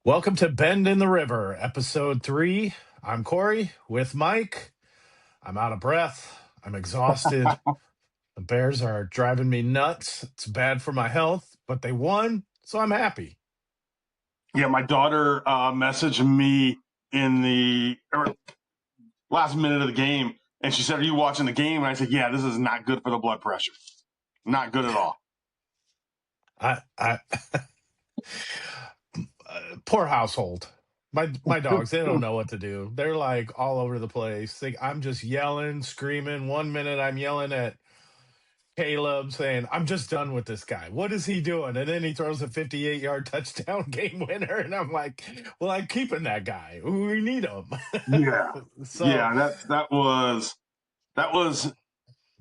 Welcome to Bend in the River, episode 3. I'm Corey with Mike. I'm out of breath. I'm exhausted. The Bears are driving me nuts. It's bad for my health, but they won, so I'm happy. Yeah, my daughter messaged me in the last minute of the game, and she said, "Are you watching the game?" And I said, "Yeah, this is not good for the blood pressure. Not good at all." I poor household. My dogs, they don't know what to do. They're like all over the place. I'm just yelling, screaming. 1 minute I'm yelling at Caleb saying, I'm just done with this guy. What is he doing? And then he throws a 58-yard touchdown game winner. And I'm like, well, I'm keeping that guy. We need him. Yeah, So yeah, that was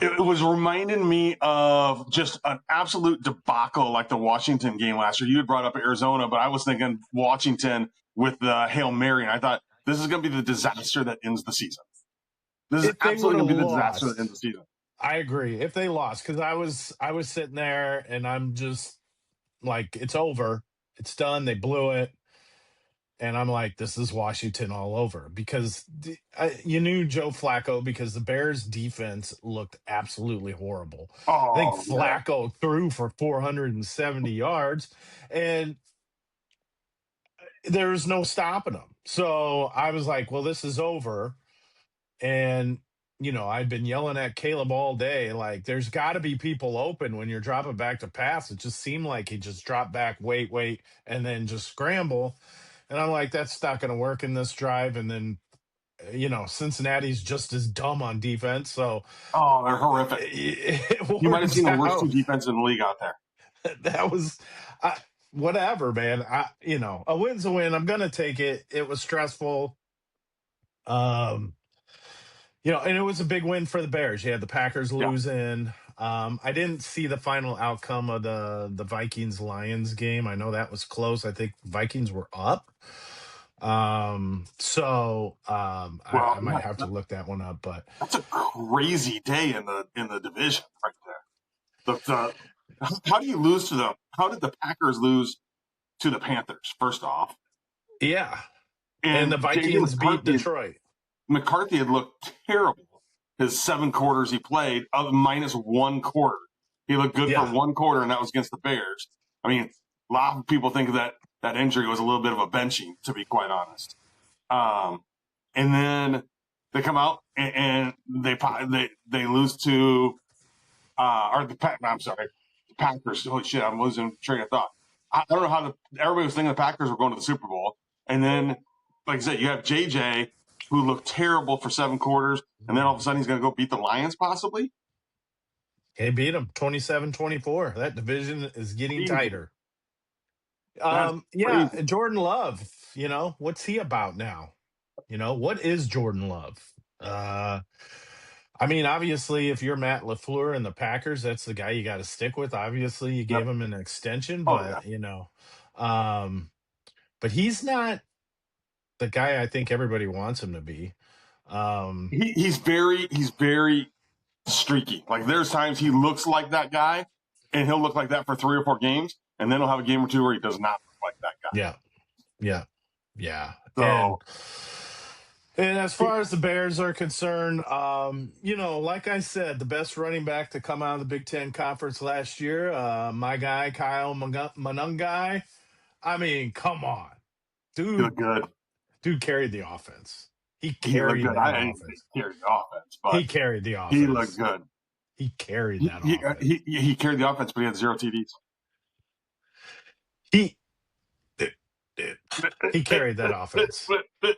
it was reminding me of just an absolute debacle like the Washington game last year. You had brought up Arizona, but I was thinking Washington with the Hail Mary, and I thought this is going to be the disaster that ends the season. This is if they would absolutely have going to be the disaster that lost, ends the season. I agree. If they lost, because I was sitting there and I'm just like, it's over. It's done. They blew it. And I'm like, this is Washington all over because you knew Joe Flacco because the Bears defense looked absolutely horrible. I think Oh, yeah. Flacco threw for 470 yards and there's no stopping him. So I was like, well, this is over. And, I'd been yelling at Caleb all day. Like, there's got to be people open when you're dropping back to pass. It just seemed like he just dropped back, wait, and then just scramble. And I'm like, that's not going to work in this drive. And then, Cincinnati's just as dumb on defense. So Oh, they're horrific. it You might have works seen the worst two out. defenses in the league out there. That was whatever, man. A win's a win. I'm going to take it. It was stressful. And it was a big win for the Bears. You had the Packers Yeah. losing. I didn't see the final outcome of the Vikings Lions game. I know that was close. I think Vikings were up. I might have to look that one up. But That's a crazy day in the division right there. How do you lose to them? How did the Packers lose to the Panthers? First off, yeah, and the and J.J. Vikings beat Detroit. McCarthy had looked terrible his 7 quarters he played, minus 1 quarter. He looked good for Yeah. 1 quarter, and that was against the Bears. I mean, a lot of people think that injury was a little bit of a benching, to be quite honest. And then they come out and they lose to the Packers. Holy shit, I'm losing train of thought. I don't know how everybody was thinking the Packers were going to the Super Bowl, and then, like I said, you have JJ who looked terrible for 7 quarters, and then all of a sudden he's going to go beat the Lions possibly. He beat them 27-24. That division is getting tighter. Jordan Love, what's he about now? What is Jordan Love? Obviously, if you're Matt LaFleur and the Packers, that's the guy you got to stick with. Obviously, you gave him an extension, but but he's not the guy I think everybody wants him to be. He's very streaky. Like, there's times he looks like that guy, and he'll look like that for 3 or 4 games, and then he'll have a game or 2 where he does not look like that guy. Yeah. So, and as far as the Bears are concerned, like I said, the best running back to come out of the Big Ten Conference last year, my guy, Kyle Monungai. I mean, come on. he looked good. Dude carried the offense. He He looked carried good. that I didn't offense. carry the offense, but He carried the offense. he looked good. He carried that offense. He carried the offense, but he had 0 TDs. He carried that offense. The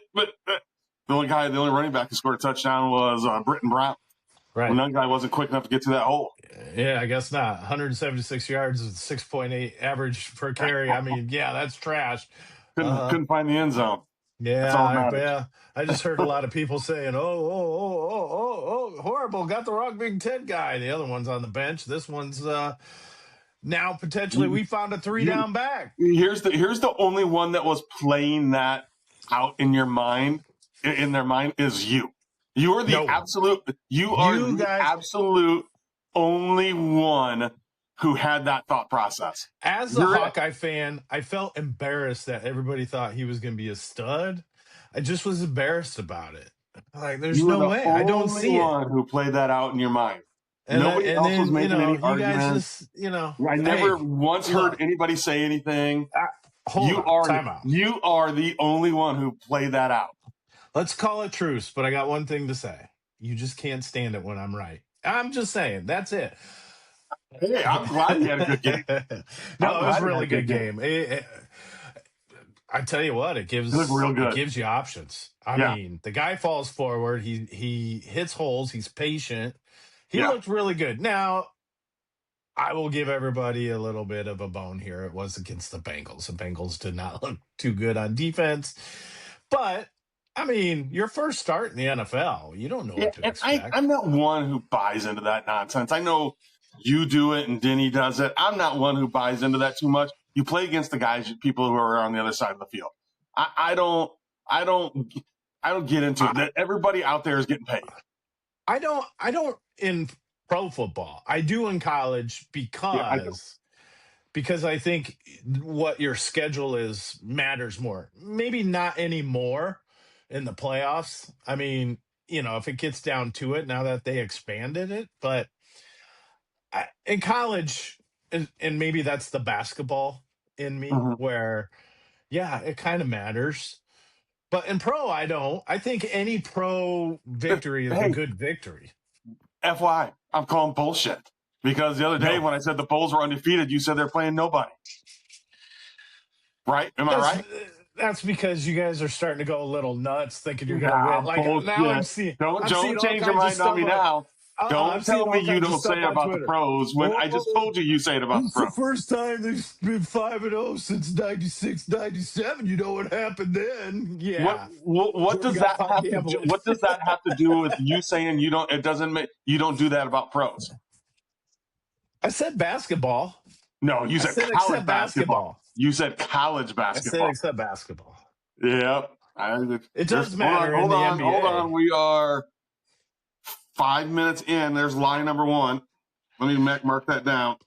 only running back who scored a touchdown was Britton Brown. Right. When that guy wasn't quick enough to get to that hole. Yeah, I guess not. 176 yards with 6.8 average per carry. I mean, yeah, that's trash. Couldn't find the end zone. Yeah. I just heard a lot of people saying, oh, horrible. Got the wrong Big Ten guy. The other one's on the bench. This one's now potentially we found a 3-down back. Here's the only one that was playing that out in your mind, in their mind, is you. You are the absolute. You are the absolute only one who had that thought process. As a You're it. Hawkeye fan, I felt embarrassed that everybody thought he was going to be a stud. I just was embarrassed about it. Like, there's You were no the way. I don't only see it. one who played that out in your mind. Nobody And else was then, making any you guys arguments. just, I never hey, once look, heard anybody say anything. hold on, time out. You are the only one who played that out. Let's call it truce, but I got one thing to say. You just can't stand it when I'm right. I'm just saying. That's it. Hey, I'm glad you had a good game. No, it was a really good game. I tell you what, it looked real good. gives you options. I mean, the guy falls forward, he hits holes, he's patient. He looked really good. Now, I will give everybody a little bit of a bone here. It was against the Bengals. The Bengals did not look too good on defense. But I mean, your first start in the NFL, you don't know what to expect. I'm not one who buys into that nonsense. I know you do it and Denny does it. I'm not one who buys into that too much. You play against the guys, people who are on the other side of the field. I don't get into it. That everybody out there is getting paid. I don't in pro football. I do in college because I think what your schedule is matters more. Maybe not anymore in the playoffs. I mean, if it gets down to it now that they expanded it, but in college, and maybe that's the basketball in me where, it kind of matters. But in pro, I don't. I think any pro victory is a good victory. FY, I'm calling bullshit. Because the other day when I said the Bulls were undefeated, you said they're playing nobody. Right? Am I right? That's because you guys are starting to go a little nuts, thinking you're going to win. Like bullshit. now, I'm seeing. Don't change your mind on me now. Don't tell me you don't say it about the pros when I just told you say it about the pros. It's the first time they've been 5-0 since 96, 97. You know what happened then? Yeah. What does that have to do? What does that have to do with you saying you don't? It doesn't make you don't do that about pros. I said basketball. No, you said college basketball. You said college basketball. I said except basketball. Yep. It does matter in the NBA. Hold on. We are 5 minutes in. There's line number 1. Let me mark that down.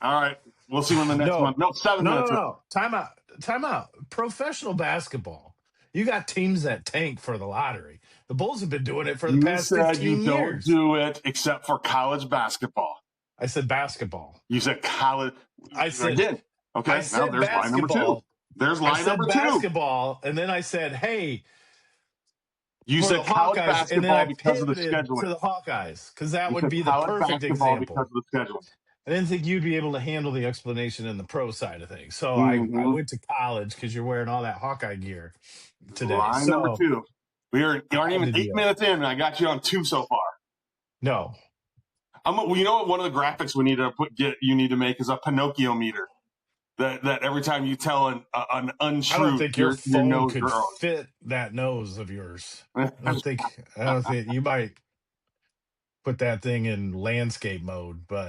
All right. We'll see when the next one. No, 7 minutes. No. Time out. Professional basketball. You got teams that tank for the lottery. The Bulls have been doing it for the past 15 years. You don't do it except for college basketball. I said basketball. You said college. I did. Okay, now there's line number 2. There's line number 2. Basketball, and then I said, hey. You said college basketball because of the schedule. To the Hawkeyes, because that would be the perfect example. Because of the schedule. I didn't think you'd be able to handle the explanation in the pro side of things. So I went to college because you're wearing all that Hawkeye gear today. Line number 2. We aren't even 8 minutes in, and I got you on 2 so far. No. You know what? One of the graphics we need to you need to make is a Pinocchio meter. That every time you tell an untruth, I don't think your phone nose could grows. fit that nose of yours. I don't think you might put that thing in landscape mode, but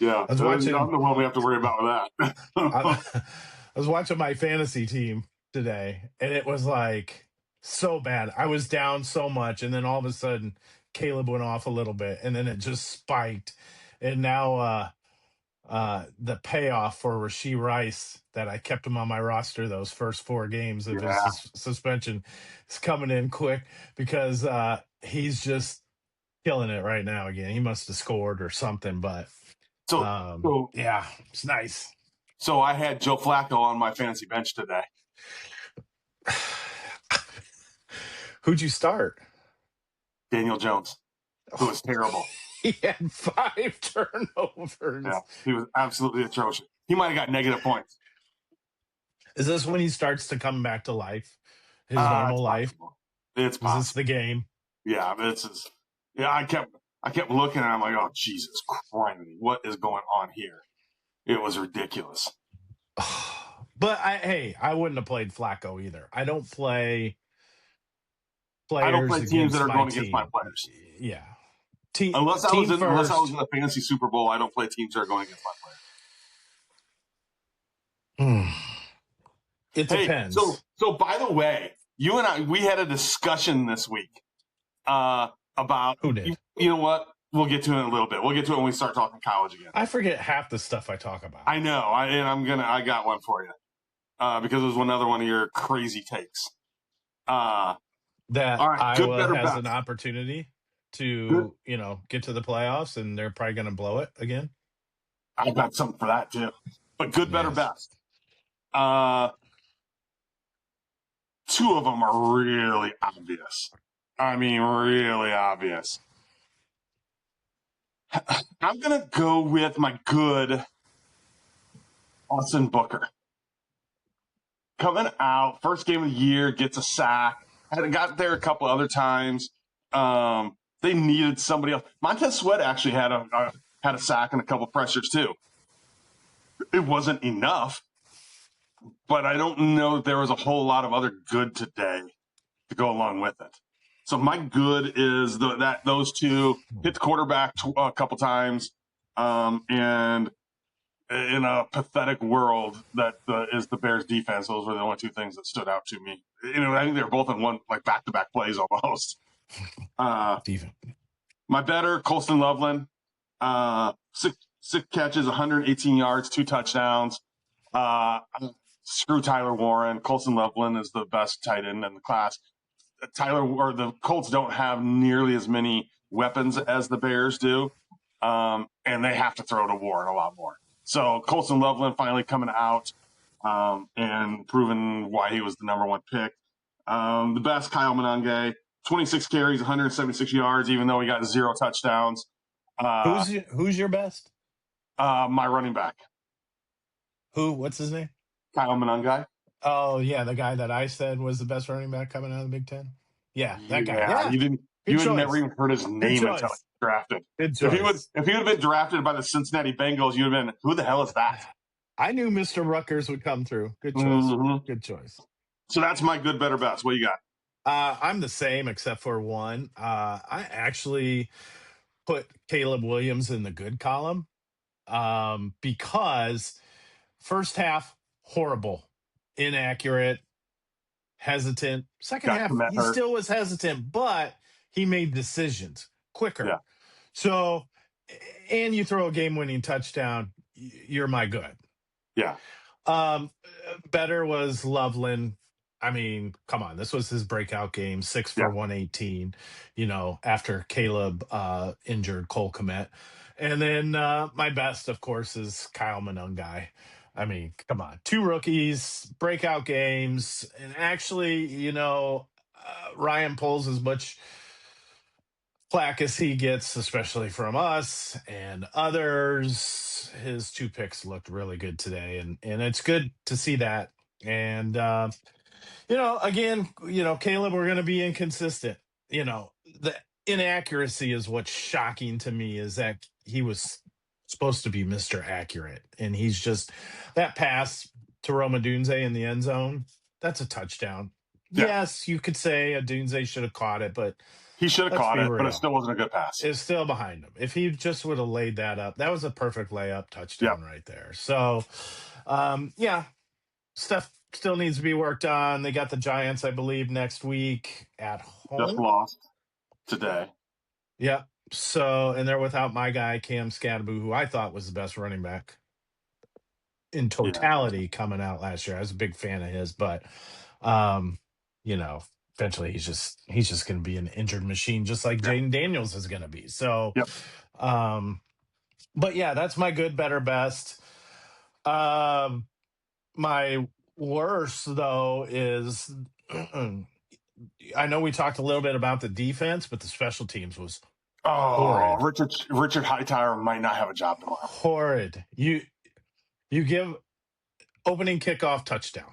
yeah, I was watching. I'm the one we have to worry about with that. I was watching my fantasy team today, and it was like so bad. I was down so much, and then all of a sudden, Caleb went off a little bit, and then it just spiked, and now the payoff for Rashee Rice that I kept him on my roster those first 4 games of his suspension is coming in quick because he's just killing it right now again. He must have scored or something, but yeah, it's nice. So I had Joe Flacco on my fantasy bench today. Who'd you start? Daniel Jones, who was terrible. He had 5 turnovers. Yeah, he was absolutely atrocious. He might have got negative points. Is this when he starts to come back to life? His normal life? It's possible. Is this the game? Yeah, I kept looking and I'm like, oh, Jesus Christ, what is going on here? It was ridiculous. But I wouldn't have played Flacco either. I don't play players. I don't play teams that are going team. Against my players. Yeah. Unless I was in a fantasy Super Bowl, I don't play teams that are going against my players. It depends. So by the way, you and we had a discussion this week about who did. You know what? We'll get to it in a little bit. We'll get to it when we start talking college again. I forget half the stuff I talk about. I know. I got one for you because it was another one of your crazy takes. That All right, good, Iowa better, has best. an opportunity Good. to, get to the playoffs, and they're probably going to blow it again. I've got something for that too. But good, better, Yes. best. Two of them are really obvious. I mean, really obvious. I'm going to go with my good Austin Booker. Coming out, first game of the year, gets a sack. Had got there a couple other times. They needed somebody else. Montez Sweat actually had a sack and a couple pressures too. It wasn't enough, but I don't know that there was a whole lot of other good today to go along with it. So my good is those two hit the quarterback a couple times, and in a pathetic world that is the Bears defense, those were the only two things that stood out to me. I think they were both in one like back-to-back plays almost. My better, Colston Loveland, six catches, 118 yards, 2 touchdowns. Screw Tyler Warren. Colston Loveland is the best tight end in the class. The Colts don't have nearly as many weapons as the Bears do, and they have to throw to Warren a lot more. So Colston Loveland finally coming out and proving why he was the number one pick. The best, Kyle Monange, 26 carries, 176 yards, even though he got 0 touchdowns. Who's your best? My running back. Who? What's his name? Kyle Monange. Oh, yeah, the guy that I said was the best running back coming out of the Big Ten. Yeah, that guy. Yeah, you had never even heard his name until he was drafted. Good choice. If he would have been drafted by the Cincinnati Bengals, you'd have been, who the hell is that? I knew Mr. Rutgers would come through. Good choice. Mm-hmm. Good choice. So that's my good, better, best. What you got? I'm the same except for one. I actually put Caleb Williams in the good column because first half, horrible, inaccurate, hesitant. Second half, he still was hesitant, but he made decisions quicker. Yeah. So, and you throw a game-winning touchdown, you're my good. Yeah. Better was Loveland. I mean, come on, this was his breakout game, 6 for 118, after Caleb injured Cole Kmet. And then my best, of course, is Kyle Monange. I mean, come on, 2 rookies, breakout games. And actually, Ryan pulls as much flack as he gets, especially from us and others. His 2 picks looked really good today, and it's good to see that. And again, Caleb, we're going to be inconsistent. The inaccuracy is what's shocking to me, is that he was supposed to be Mr. Accurate, and he's just that pass to Roma Dunze in the end zone. That's a touchdown. Yeah. Yes, you could say Dunze should have caught it, but he should have caught it, but it still wasn't a good pass. It's still behind him. If he just would have laid that up, that was a perfect layup touchdown right there. So, stuff still needs to be worked on. They got the Giants, I believe, next week at home. Just lost today. Yeah. So, and they're without my guy, Cam Scadaboo, who I thought was the best running back in totality coming out last year. I was a big fan of his, but, eventually he's just going to be an injured machine, just like Jaden Daniels is going to be. So, but yeah, that's my good, better, best. My worst, though, is I know we talked a little bit about the defense, but the special teams was horrid. Richard Hightower might not have a job tomorrow. Horrid. You give opening kickoff touchdown.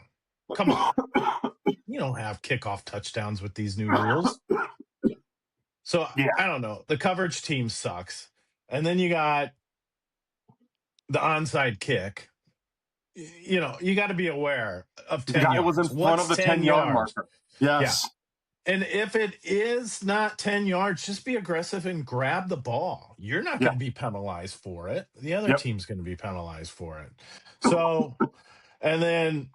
Come on. You don't have kickoff touchdowns with these new rules. So I don't know. The coverage team sucks. And then you got the onside kick. You got to be aware of 10 yards. The guy was in front of the 10-yard marker. Yes. Yeah. And if it is not 10 yards, just be aggressive and grab the ball. You're not going to be penalized for it. The other team's going to be penalized for it. So, and then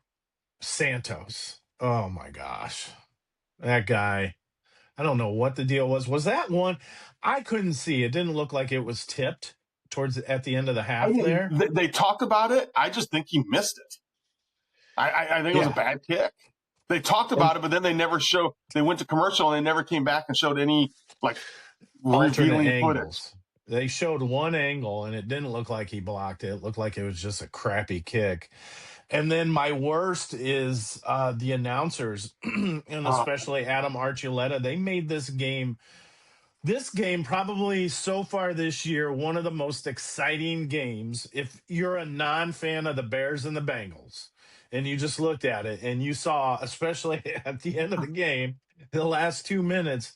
Santos. Oh, my gosh. That guy. I don't know what the deal was. Was that one? I couldn't see. It didn't look like it was tipped towards at the end of the I half mean, there. they talked about it. I just think he missed it. I think it was a Yeah. bad kick. They talked And about it, but then they never show. They went to commercial and they never came back and showed any like alternate revealing footage. angles. They showed one angle and it didn't look like he blocked it. It looked like it was just a crappy kick. And then my worst is the announcers, and Oh, especially Adam Archuleta. They made this game probably so far this year one of the most exciting games. If you're a non-fan of the Bears and the Bengals, and you just looked at it and you saw, especially at the end of the game, the last 2 minutes,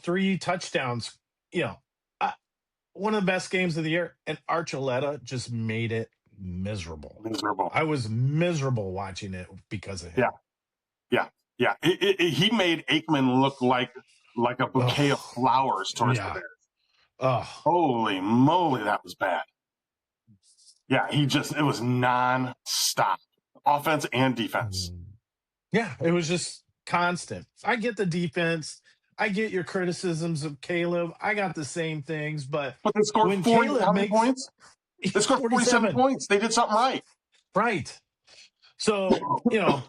3 touchdowns, you know, uh, one of the best games of the year, and Archuleta just made it miserable. miserable. I was miserable watching it because of Yeah, him. yeah, yeah. He made Aikman look like a bouquet of Oh, flowers towards the yeah. Bears. Oh, Holy moly, that was bad. Yeah, it was non-stop, offense and defense. yeah. It was just constant. I get the defense. I get your criticisms of Caleb. I got the same things, but But they scored when 40, Caleb how many makes points? They scored 47 47, points. They did something right. right? So,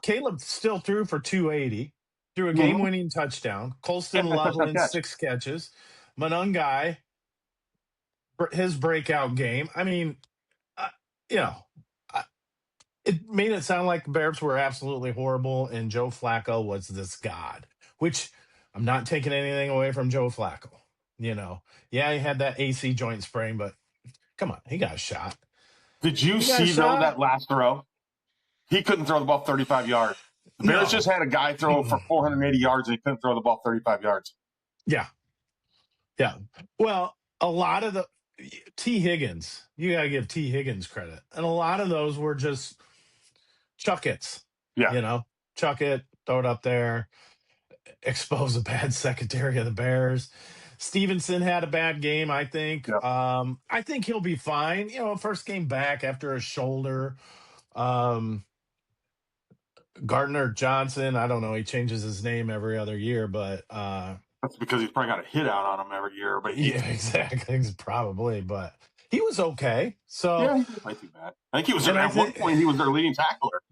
Caleb still threw for 280, threw a Mhm. game-winning touchdown. Colston And that touchdown Loveland, catch. 6 catches. Monungai, his breakout game. I mean, uh, you know, uh, it made it sound like the Bears were absolutely horrible and Joe Flacco was this god, which I'm not taking anything away from Joe Flacco. Yeah, he had that AC joint sprain, but come on, he got a shot. Did you He got a see, though, that shot? last throw? He couldn't throw the ball 35 yards. The Bears No. just had a guy throw for 480 yards and he couldn't throw the ball 35 yards. Yeah. Yeah. Well, a lot of the T. Higgins, you got to give T. Higgins credit. And a lot of those were just chuck it's, Yeah. you know, chuck it, throw it up there, expose a bad secondary of the Bears. Stevenson had a bad game, I think. Yeah. I think he'll be fine. First game back after a shoulder. Um, Gardner Johnson, I don't know. He changes his name every other year, but That's because he's probably got a hit out on him every year. But yeah, exactly. Probably, but he was okay. So, yeah, he didn't play too bad. I think he was and I at one think, point he was their leading tackler.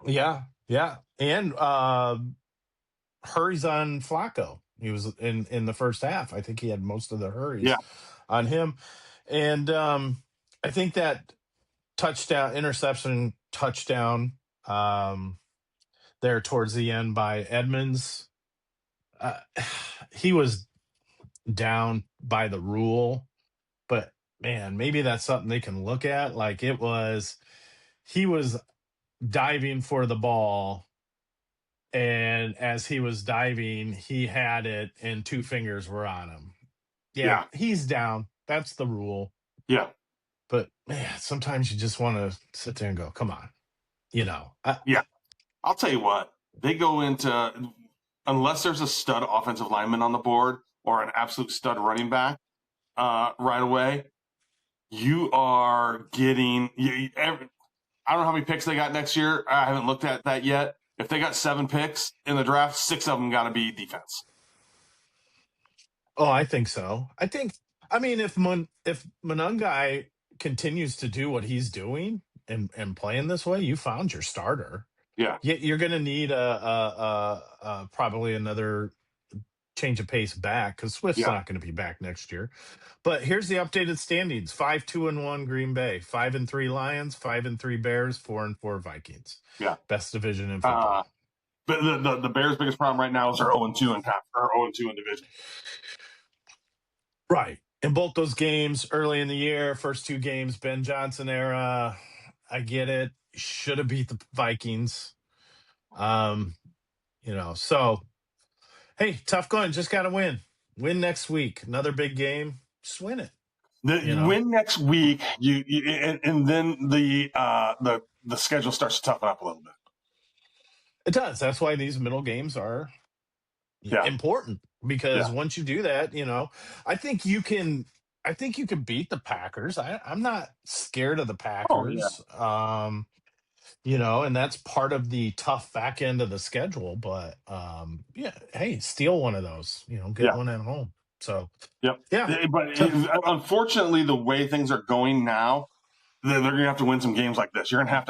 yeah, yeah. And hurries on Flacco. He was in the first half. I think he had most of the hurries Yeah. on him. And I think that touchdown there towards the end by Edmonds, uh, he was down by the rule, but man, maybe that's something they can look at. Like he was diving for the ball, and as he was diving, he had it, and 2 fingers were on him. Yeah, Yeah. he's down. That's the rule. Yeah. But man, sometimes you just want to sit there and go, "Come on," Yeah. I'll tell you what, they go into, unless there's a stud offensive lineman on the board or an absolute stud running back right away, you are getting, I don't know how many picks they got next year. I haven't looked at that yet. If they got 7 picks in the draft, 6 of them got to be defense. Oh, I think so. I mean, if Monungai continues to do what he's doing and playing this way, you found your starter. Yeah. You're going to need a probably another change of pace back because Swift's Yeah. not going to be back next year. But here's the updated standings: 5-2-1 Green Bay, 5-3 Lions, 5-3 Bears, 4-4 Vikings. Yeah. Best division in football. But the Bears' biggest problem right now is they're 0-2 in 0-2 in division. Right. In both those games early in the year, first 2 games, Ben Johnson era. I get it. Should have beat the Vikings. So hey, tough going. Just got to win. Win next week. Another big game. Just win it. You win next week, and then the schedule starts to toughen up a little bit. It does. That's why these middle games are important because once you do that, I think you can. I think you can beat the Packers. I'm not scared of the Oh, yeah. Packers. and that's part of the tough back end of the schedule. But yeah, hey, steal one of those, get Yeah. one at home. So Yep. yeah, But so unfortunately, the way things are going now, they're going to have to win some games like this. You're going to have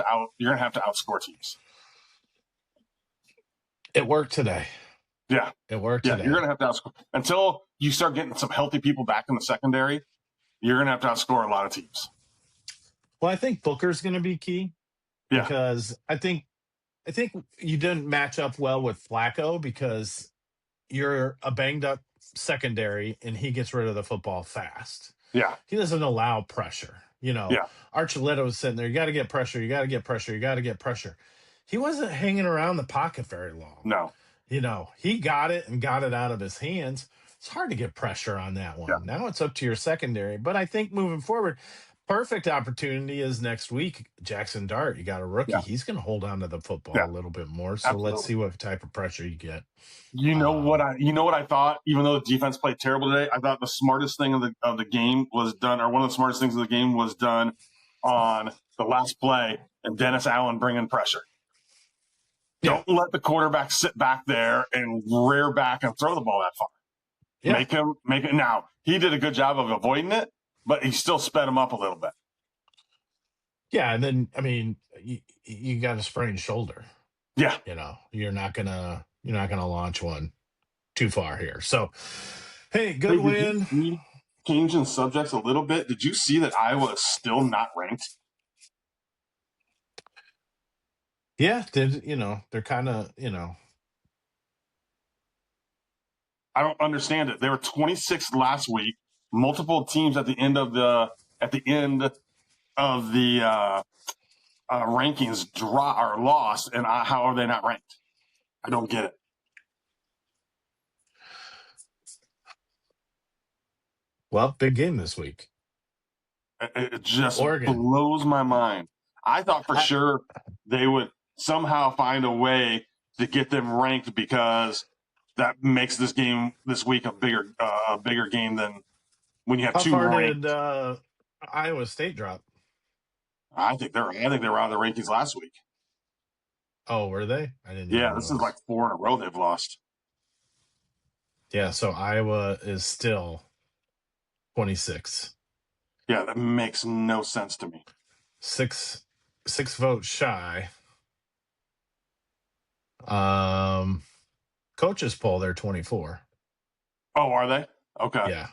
to outscore teams. it worked today. Yeah. It worked Yeah. You're today. going to have to outscore until you start getting some healthy people back in the secondary. You're going to have to outscore a lot of teams. Well, I think Booker's going to be key Yeah. because I think you didn't match up well with Flacco because you're a banged up secondary and he gets rid of the football fast. Yeah. He doesn't allow pressure. Yeah. Archuleta was sitting there. You got to get pressure. You got to get pressure. You got to get pressure. He wasn't hanging around the pocket very long. No. He got it and got it out of his hands. It's hard to get pressure on that Yeah. one. Now it's up to your secondary. But I think moving forward, perfect opportunity is next week. Jackson Dart, you got a rookie. Yeah. He's going to hold on to the football Yeah. a little bit more. So let's Absolutely. see what type of pressure you get. You know what I thought, even though the defense played terrible today, I thought the smartest thing of the game was done, or one of the smartest things of the game was done on the last play, and Dennis Allen bringing pressure. Yeah. Don't let the quarterback sit back there and rear back and throw the ball that far. Yeah. Make it. Now, he did a good job of avoiding it, but he still sped him up a little bit. Yeah. And then, you got a sprained shoulder. Yeah. You're not gonna launch one too far here. So, hey, good win. Changing subjects a little bit. Did you see that Iowa is still not ranked? Yeah, they're kind of, I don't understand it. They were 26th last week. Multiple teams at the end of the rankings are lost, and how are they not ranked? I don't get it. well, big game this week. It just Oregon. blows my mind. I thought for sure they would somehow find a way to get them ranked because that makes this game this week a bigger game than when you have How two far ranked. did Iowa State drop? I think they were out of the rankings last week. Oh, were they? I didn't Yeah, even this is notice. like 4 in a row they've lost. Yeah, so Iowa is still 26. Yeah, that makes no sense to me. Six votes shy. Coaches poll, they're 24. Oh, are they? Okay. Yeah.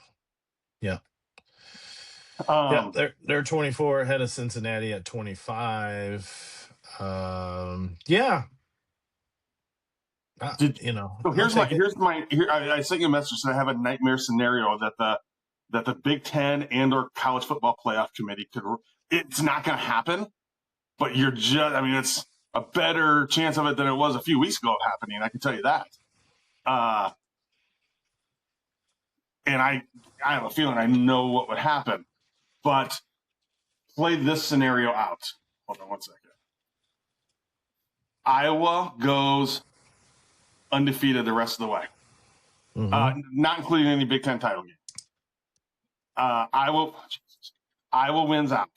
Yeah, they're 24 ahead of Cincinnati at 25. Yeah. So I'll take it. I sent you a message that I have a nightmare scenario that the Big Ten and or college football playoff committee it's not going to happen, but it's a better chance of it than it was a few weeks ago of happening. I can tell you that. And I have a feeling I know what would happen, but play this scenario out. Hold on one second. Iowa goes undefeated the rest of the way, not including any Big Ten title game. Iowa wins out.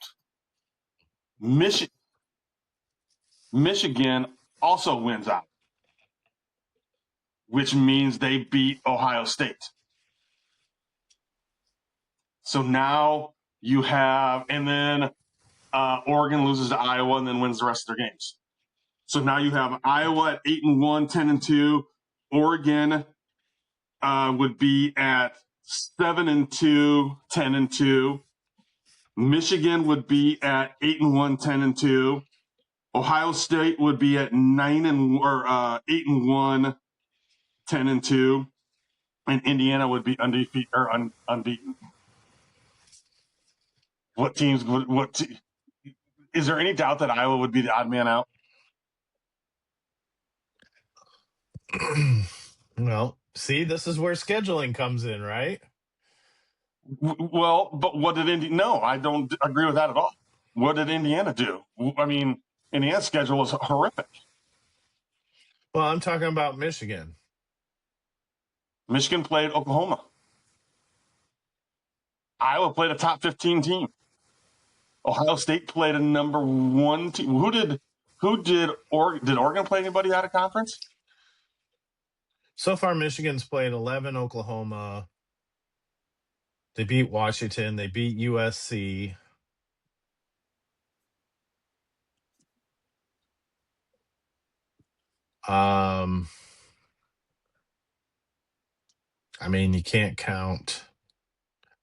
Michigan also wins out, which means they beat Ohio State. So now you have, and then Oregon loses to Iowa and then wins the rest of their games. So now you have Iowa at 8-1, 10-2. Oregon would be at 7-2, 10-2. Michigan would be at 8-1, 10-2. Ohio State would be at 8-1, 10-2, and Indiana would be undefeated or unbeaten. Is there any doubt that Iowa would be the odd man out? Well, see, this is where scheduling comes in, right? Well, but what did Indiana? No, I don't agree with that at all. What did Indiana do? I mean, Indiana's schedule was horrific. Well, I'm talking about Michigan. Michigan played Oklahoma. Iowa played a top 15 team. Ohio State played a number 1 team. Who did Who did Oregon play anybody out of conference? So far, Michigan's played 11 Oklahoma. They beat Washington. They beat USC. I mean, you can't count.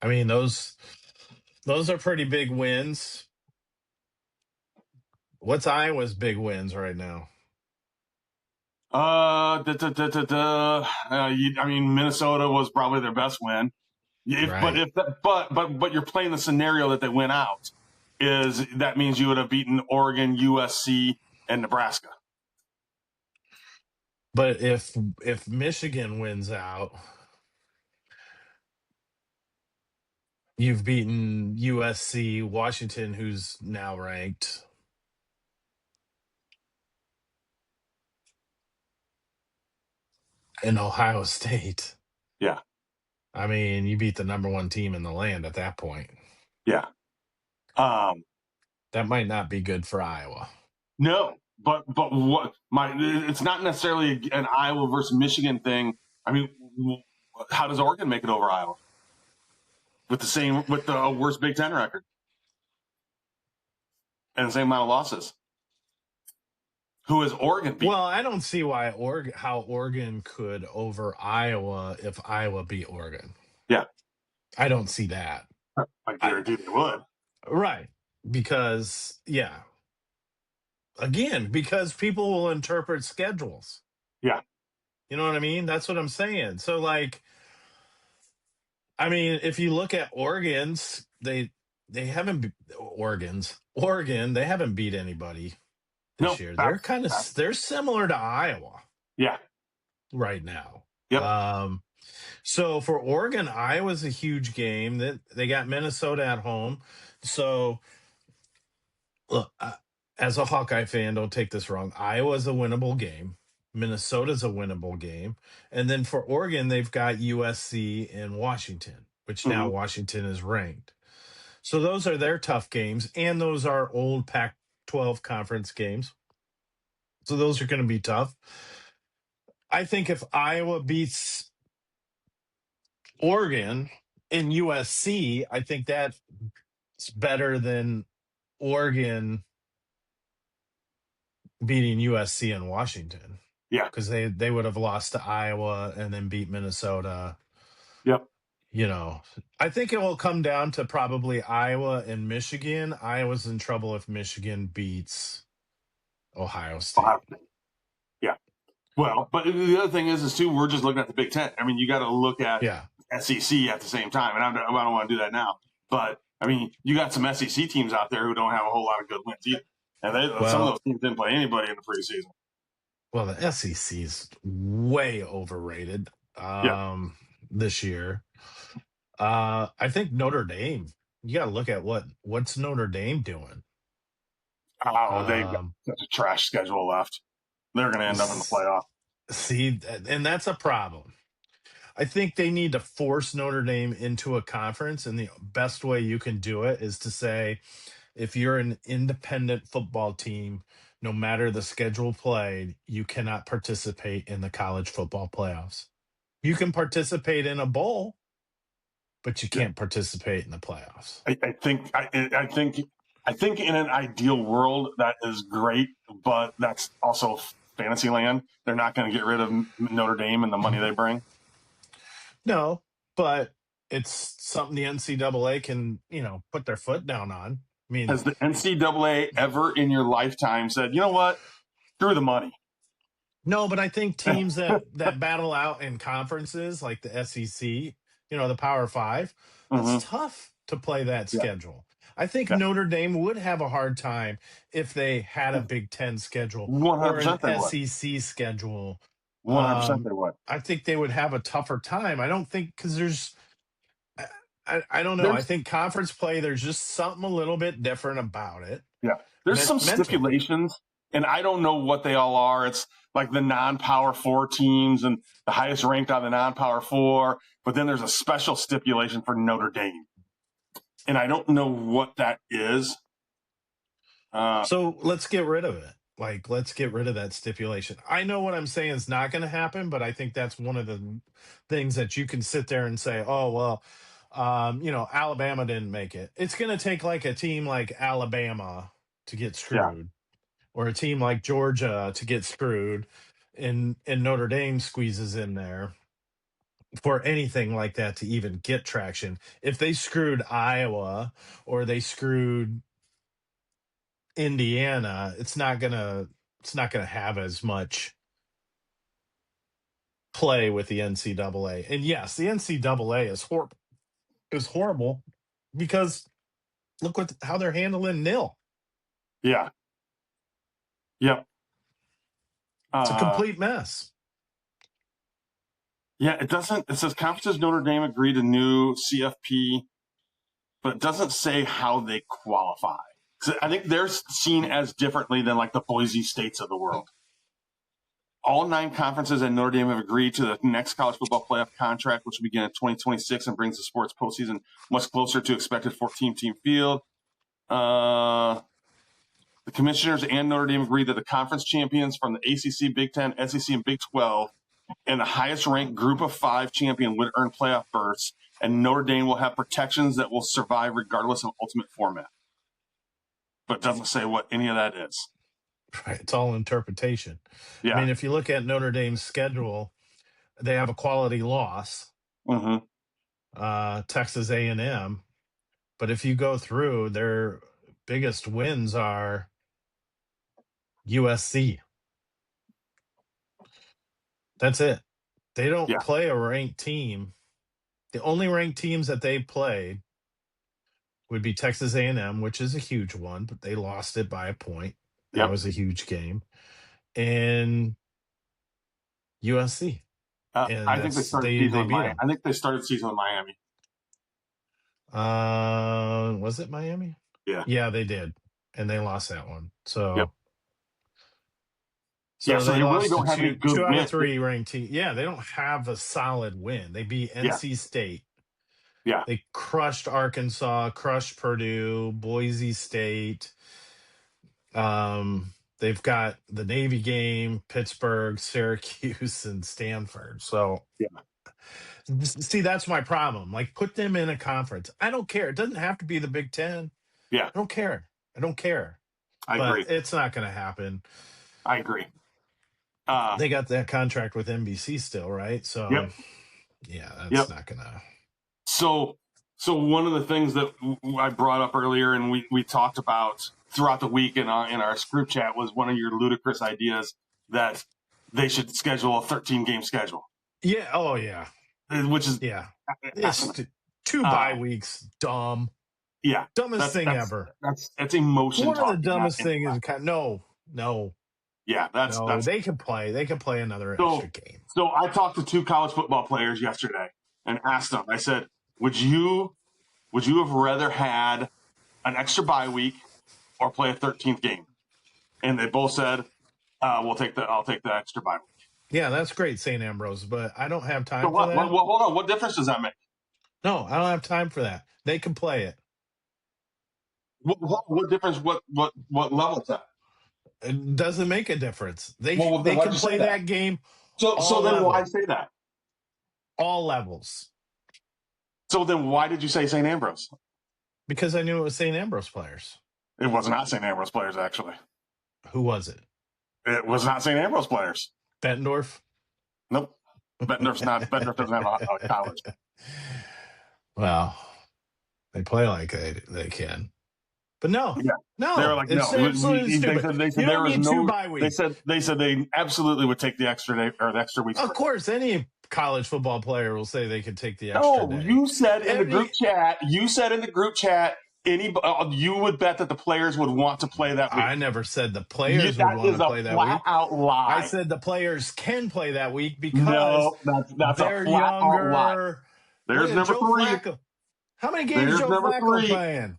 I mean, those are pretty big wins. What's Iowa's big wins right now? I mean, Minnesota was probably their best win. Right. But you're playing the scenario that they went out. That means you would have beaten Oregon, USC, and Nebraska. But if Michigan wins out, you've beaten USC, Washington, who's now ranked, and Ohio State. Yeah. I mean, you beat the number one team in the land at that point. Yeah. That might not be good for Iowa. No, but it's not necessarily an Iowa versus Michigan thing. I mean, how does Oregon make it over Iowa with the worst Big Ten record and the same amount of losses? Who is Oregon beat? Well, I don't see why how Oregon could over Iowa if Iowa beat Oregon. Yeah, I don't see that. I guarantee they would. Right. Because, again, because people will interpret schedules. Yeah. You know what I mean? That's what I'm saying. So, like, I mean, if you look at Oregon's, they haven't Oregon, they haven't beat anybody this No. year. They're they're similar to Iowa. Yeah. Right now. Yep. So for Oregon, Iowa's a huge game. That they got Minnesota at home. So look, as a Hawkeye fan, don't take this wrong. Iowa's a winnable game. Minnesota's a winnable game. And then for Oregon, they've got USC and Washington, which now Washington is ranked. So those are their tough games. And those are old Pac 12 conference games. So those are going to be tough. I think if Iowa beats Oregon and USC, I think that's better than Oregon beating USC and Washington. Yeah. Because they would have lost to Iowa and then beat Minnesota. Yep. You know, I think it will come down to probably Iowa and Michigan. Iowa's in trouble if Michigan beats Ohio State. Yeah. Well, but the other thing is too, we're just looking at the Big Ten. I mean, you got to look at SEC at the same time, and I don't want to do that now. But I mean, you got some SEC teams out there who don't have a whole lot of good wins either, and some of those teams didn't play anybody in the preseason. Well, the SEC is way overrated this year. I think Notre Dame. You got to look at what's Notre Dame doing. Oh, they've got such a trash schedule left. They're going to end up in the playoff. See, and that's a problem. I think they need to force Notre Dame into a conference, and the best way you can do it is to say, if you're an independent football team, no matter the schedule played, you cannot participate in the college football playoffs. You can participate in a bowl, but you can't participate in the playoffs. I think in an ideal world that is great, but that's also fantasy land. They're not going to get rid of Notre Dame and the money they bring. No, but it's something the NCAA can, put their foot down on. I mean, has the NCAA ever in your lifetime said, you know what, screw the money? No, but I think teams that battle out in conferences like the SEC, the Power Five, it's tough to play that schedule. I think Notre Dame would have a hard time if they had a Big Ten schedule 100% or an SEC schedule. 100% they would. I think they would have a tougher time. I don't think because there's, I don't know. I think conference play, there's just something a little bit different about it. Yeah. There's some stipulations, and I don't know what they all are. It's like the non-Power 4 teams and the highest ranked on the non-Power 4, but then there's a special stipulation for Notre Dame. And I don't know what that is. So let's get rid of it. Like, let's get rid of that stipulation. I know what I'm saying is not going to happen, but I think that's one of the things that you can sit there and say, oh, well, Alabama didn't make it. It's going to take like a team like Alabama to get Yeah, screwed, or a team like Georgia to get screwed, and Notre Dame squeezes in there for anything like that to even get traction. If they screwed Iowa or they screwed Indiana, it's not gonna have as much play with the NCAA. And yes, the NCAA is horrible because look how they're handling nil. yeah, yep. It's a Uh, complete mess. yeah, it doesn't. It says conferences Notre Dame agreed to new CFP, but it doesn't say how they qualify. So I think they're seen as differently than like the Boise States of the world. All 9 conferences at Notre Dame have agreed to the next college football playoff contract, which will begin in 2026 and brings the sports postseason much closer to expected 14-team field. The commissioners and Notre Dame agreed that the conference champions from the ACC, Big Ten, SEC, and Big 12 and the highest ranked group of 5 champion would earn playoff berths, and Notre Dame will have protections that will survive regardless of ultimate format. But it doesn't say what any of that is. Right. It's all interpretation. Yeah. I mean, if you look at Notre Dame's schedule, they have a quality loss, Mm-hmm. Texas A&M. But if you go through, their biggest wins are USC. That's it. They don't Yeah. play a ranked team. The only ranked teams that they played would be Texas A&M, which is a huge one, but they lost it by a point. That Yep. was a huge game. And USC. And I think they that's started they season they with beat Miami. them. I think they started season with Miami. Was it Miami? Yeah. Yeah, they did. And they lost that one. Yep. So Yeah. so So they they really lost to don't have any two good out of wins. three ranked teams. Yeah, they don't have a solid win. They beat Yeah. NC State. Yeah. They crushed Arkansas, crushed Purdue, Boise State. They've got the Navy game, Pittsburgh, Syracuse, and Stanford. So Yeah. see, that's my problem. Like, put them in a conference. I don't care. It doesn't have to be the Big Ten. Yeah. I don't care. I don't care. I But agree. it's not going to happen. I agree. They got that contract with NBC still, right? So, Yep. yeah, that's Yep. not going to. So one of the things that I brought up earlier and we talked about throughout the week in our group chat was one of your ludicrous ideas that they should schedule a 13-game schedule. Yeah. Oh, yeah. Which is Yeah. It's two bye weeks. Dumb. Yeah. Dumbest thing ever. That's emotion. One of the talking, dumbest things is no. Yeah, that's they can play. They can play another extra game. So I talked to 2 college football players yesterday and asked them. I said, "Would you have rather had an extra bye week or play a 13th game?" And they both said, I'll take the extra bye week." Yeah, that's great, St. Ambrose, but I don't have time So for that. Well, hold on. What difference does that make? No, I don't have time for that. They can play it. What difference? What level is that? It doesn't make a difference. They Why'd can you say play that game. So then levels. why say that? All levels. So then why did you say St. Ambrose? Because I knew it was St. Ambrose players. It was not St. Ambrose players, actually. Who was it? It was not St. Ambrose players. Bettendorf? Nope. Bettendorf doesn't have a college. Well, they play like they can. But no. Yeah. No. They were like, it's no. absolutely stupid. They said you there don't was need no 2 bye weeks. They said they absolutely would take the extra day or the extra week. Of course, any college football player will say they could take the extra day. You said in the group chat. You said in the group chat. You would bet that the players would want to play that week. I never said the players would want to play that week. Out lie. I said the players can play that week because that's they're a flat younger. out lie. There's number Joe 3. Flacco. How many games is Joe Flacco playing?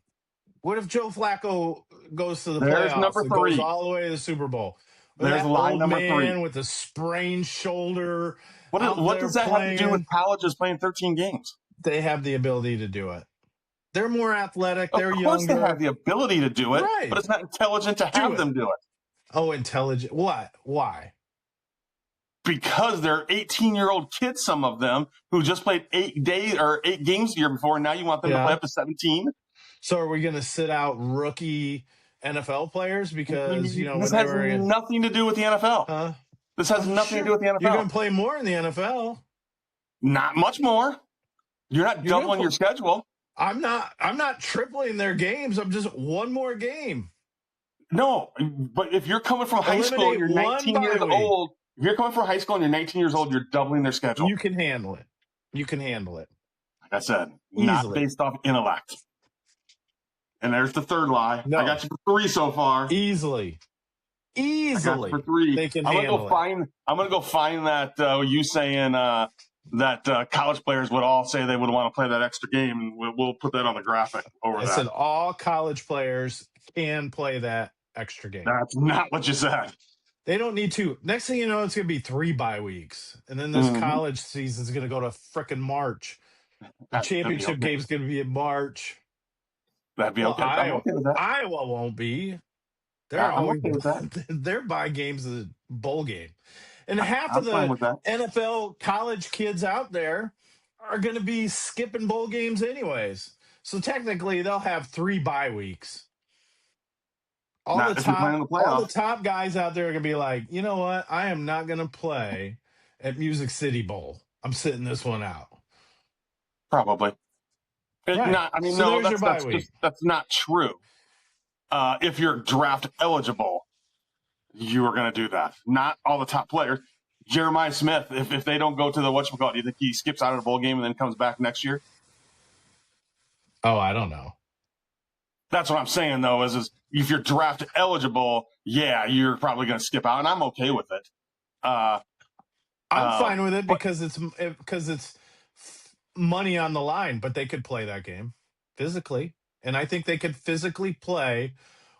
What if Joe Flacco goes to the playoffs number 3. and goes all the way to the Super Bowl? There's that line old number man 3 with a sprained shoulder. What does that have to do with colleges playing 13 games? They have the ability to do it. They're more athletic. They're younger. Of course they have the ability to do it, right. But it's not intelligent to have them do it. Oh, intelligent. What? Why? Because they're 18-year-old kids, some of them, who just played 8 games the year before, and now you want them to play Yeah. up to 17? So are we going to sit out rookie NFL players because, This when they has were in, nothing to do with the NFL. huh? This has I'm nothing to do sure with the you're NFL. going to play more in the NFL. Not much more. You're not You're going doubling to your schedule. I'm not tripling their games. I'm just one more game. No, but if you're coming from high school and Eliminate you're one 19 bye years week. old, if you're coming from high school and you're 19 years old, you're doubling their schedule. You can handle it. You can handle it. Like I said, not Easily. based off intellect. And there's the third lie. No. I got you for 3 so far. Easily. I got you for 3. They can I'm gonna handle go it. find. I'm gonna go find that you saying that college players would all say they would want to play that extra game, and we'll put that on the graphic over I that. said all college players can play that extra game. That's not what you said. They don't need to. Next thing you know, it's going to be 3 bye weeks. And then this college season is going to go to frickin' March. The championship game is going to be in March. That'd be Well, okay. I'm okay with that. Iowa won't be. They're I'm always okay with that. their bye games is a bowl game. And half I'm of fine the with that. NFL college kids out there are going to be skipping bowl games anyways. So technically, they'll have 3 bye weeks. All Not if you're playing in the playoffs. the top guys out there are going to be like, you know what? I am not going to play at Music City Bowl. I'm sitting this one out. Probably. Right. So there's your bye week. That's not true. If you're draft eligible, you are going to do that. Not all the top players. Jeremiah Smith, if they don't go to the whatchamacallit, do you think he skips out of the bowl game and then comes back next year? Oh, I don't know. That's what I'm saying, though, is if you're draft eligible, yeah, you're probably going to skip out, and I'm okay with it. I'm fine with it because it's money on the line, but they could play that game physically. And I think they could physically play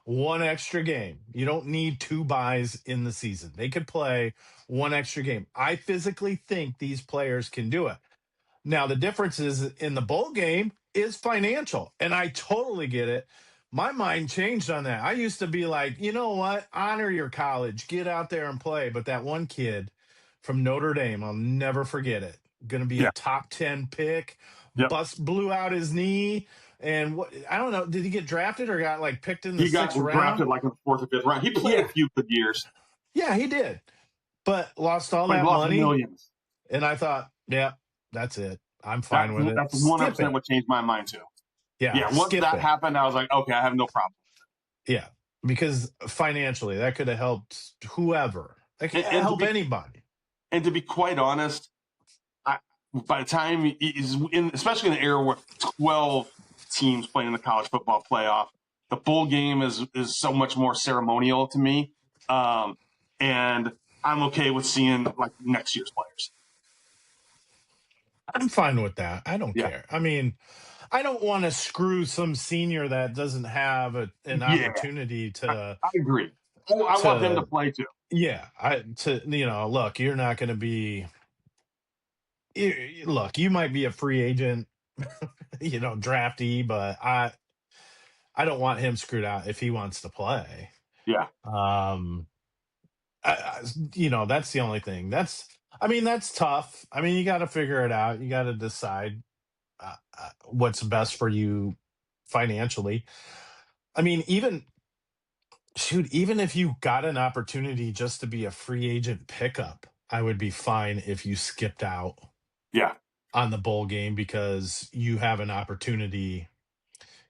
one extra game. You don't need 2 buys in the season. They could play one extra game. I physically think these players can do it. Now, the difference is in the bowl game is financial, and I totally get it. My mind changed on that. I used to be like, you know what? Honor your college. Get out there and play. But that one kid from Notre Dame, I'll never forget it. Going to be a top 10 pick. Yep. Blew out his knee. And I don't know, did he get drafted or got picked in the 6th round? He got drafted in the 4th or 5th round. He played a few good years. Yeah, he did. But lost all that money. Millions. And I thought, yeah, that's it. I'm fine with it. That's 100% what changed my mind too. Yeah. Once that happened, I was like, okay, I have no problem. Yeah, because financially, that could have helped whoever. That could help anybody. And to be quite honest, by the time especially in the era where 12 teams playing in the college football playoff, the bowl game is so much more ceremonial to me, and I'm okay with seeing next year's players. I'm fine with that. I don't care. I mean, I don't want to screw some senior that doesn't have an opportunity to. I agree. I want them to play too. Yeah, look, you're not going to be. Look, you might be a free agent, draftee, but I don't want him screwed out if he wants to play. Yeah. That's the only thing. That's tough. I mean, you got to figure it out. You got to decide what's best for you financially. I mean, even if you got an opportunity just to be a free agent pickup, I would be fine if you skipped out. Yeah. On the bowl game because you have an opportunity,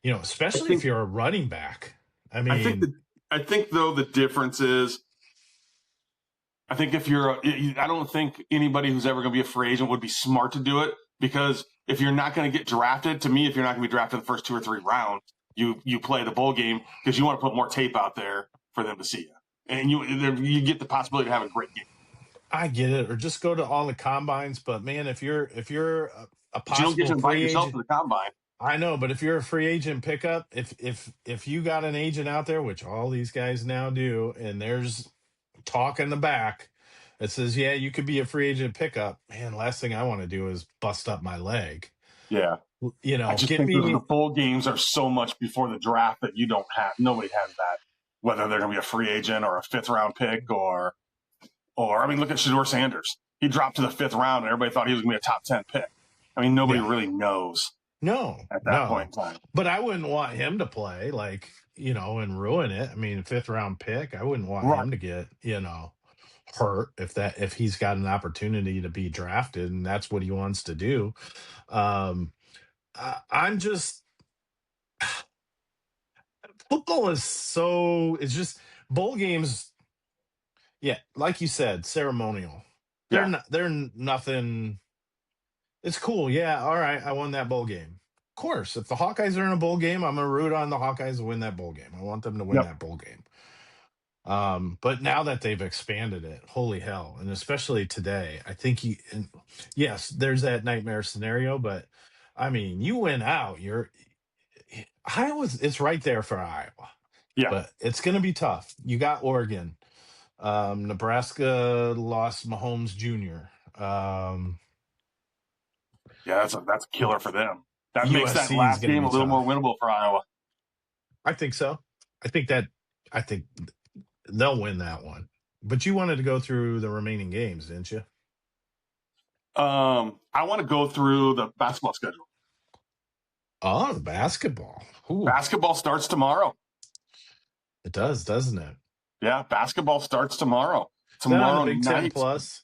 especially if you're a running back. I mean, I think though the difference is, I think I don't think anybody who's ever going to be a free agent would be smart to do it, because if you're not going to get drafted, to me, if you're not going to be drafted in the first 2 or 3 rounds, you play the bowl game because you want to put more tape out there for them to see you, and you get the possibility to have a great game. I get it, or just go to all the combines. But man, if you're a possible, you don't get to invite yourself to the combine. I know, but if you're a free agent pickup, if you got an agent out there, which all these guys now do, and there's talk in the back that says, yeah, you could be a free agent pickup, man, last thing I want to do is bust up my leg. Yeah. I just think the bowl games are so much before the draft that nobody has that whether they're going to be a free agent or a 5th-round pick or I mean, look at Shedeur Sanders. He dropped to the 5th round, and everybody thought he was going to be a top 10 pick. I mean, nobody really knows at that point in time. But I wouldn't want him to play and ruin it. I mean, 5th-round pick. I wouldn't want him to get hurt if he's got an opportunity to be drafted and that's what he wants to do. I'm just football it's just bowl games. Yeah, like you said, ceremonial. They're nothing. It's cool. Yeah, all right. I won that bowl game. Of course, if the Hawkeyes are in a bowl game, I'm gonna root on the Hawkeyes to win that bowl game. I want them to win that bowl game. But now that they've expanded it, holy hell, and especially today, I think yes, there's that nightmare scenario, but I mean, you win out, it's right there for Iowa. Yeah. But it's gonna be tough. You got Oregon. Nebraska lost Mahomes Jr. Yeah, that's a killer for them. That makes that last game a little more winnable for Iowa. I think so. I think they'll win that one. But you wanted to go through the remaining games, didn't you? I want to go through the basketball schedule. Oh, the basketball. Ooh. Basketball starts tomorrow. It does, doesn't it? Yeah, basketball starts tomorrow. Tomorrow night. Big Ten Plus.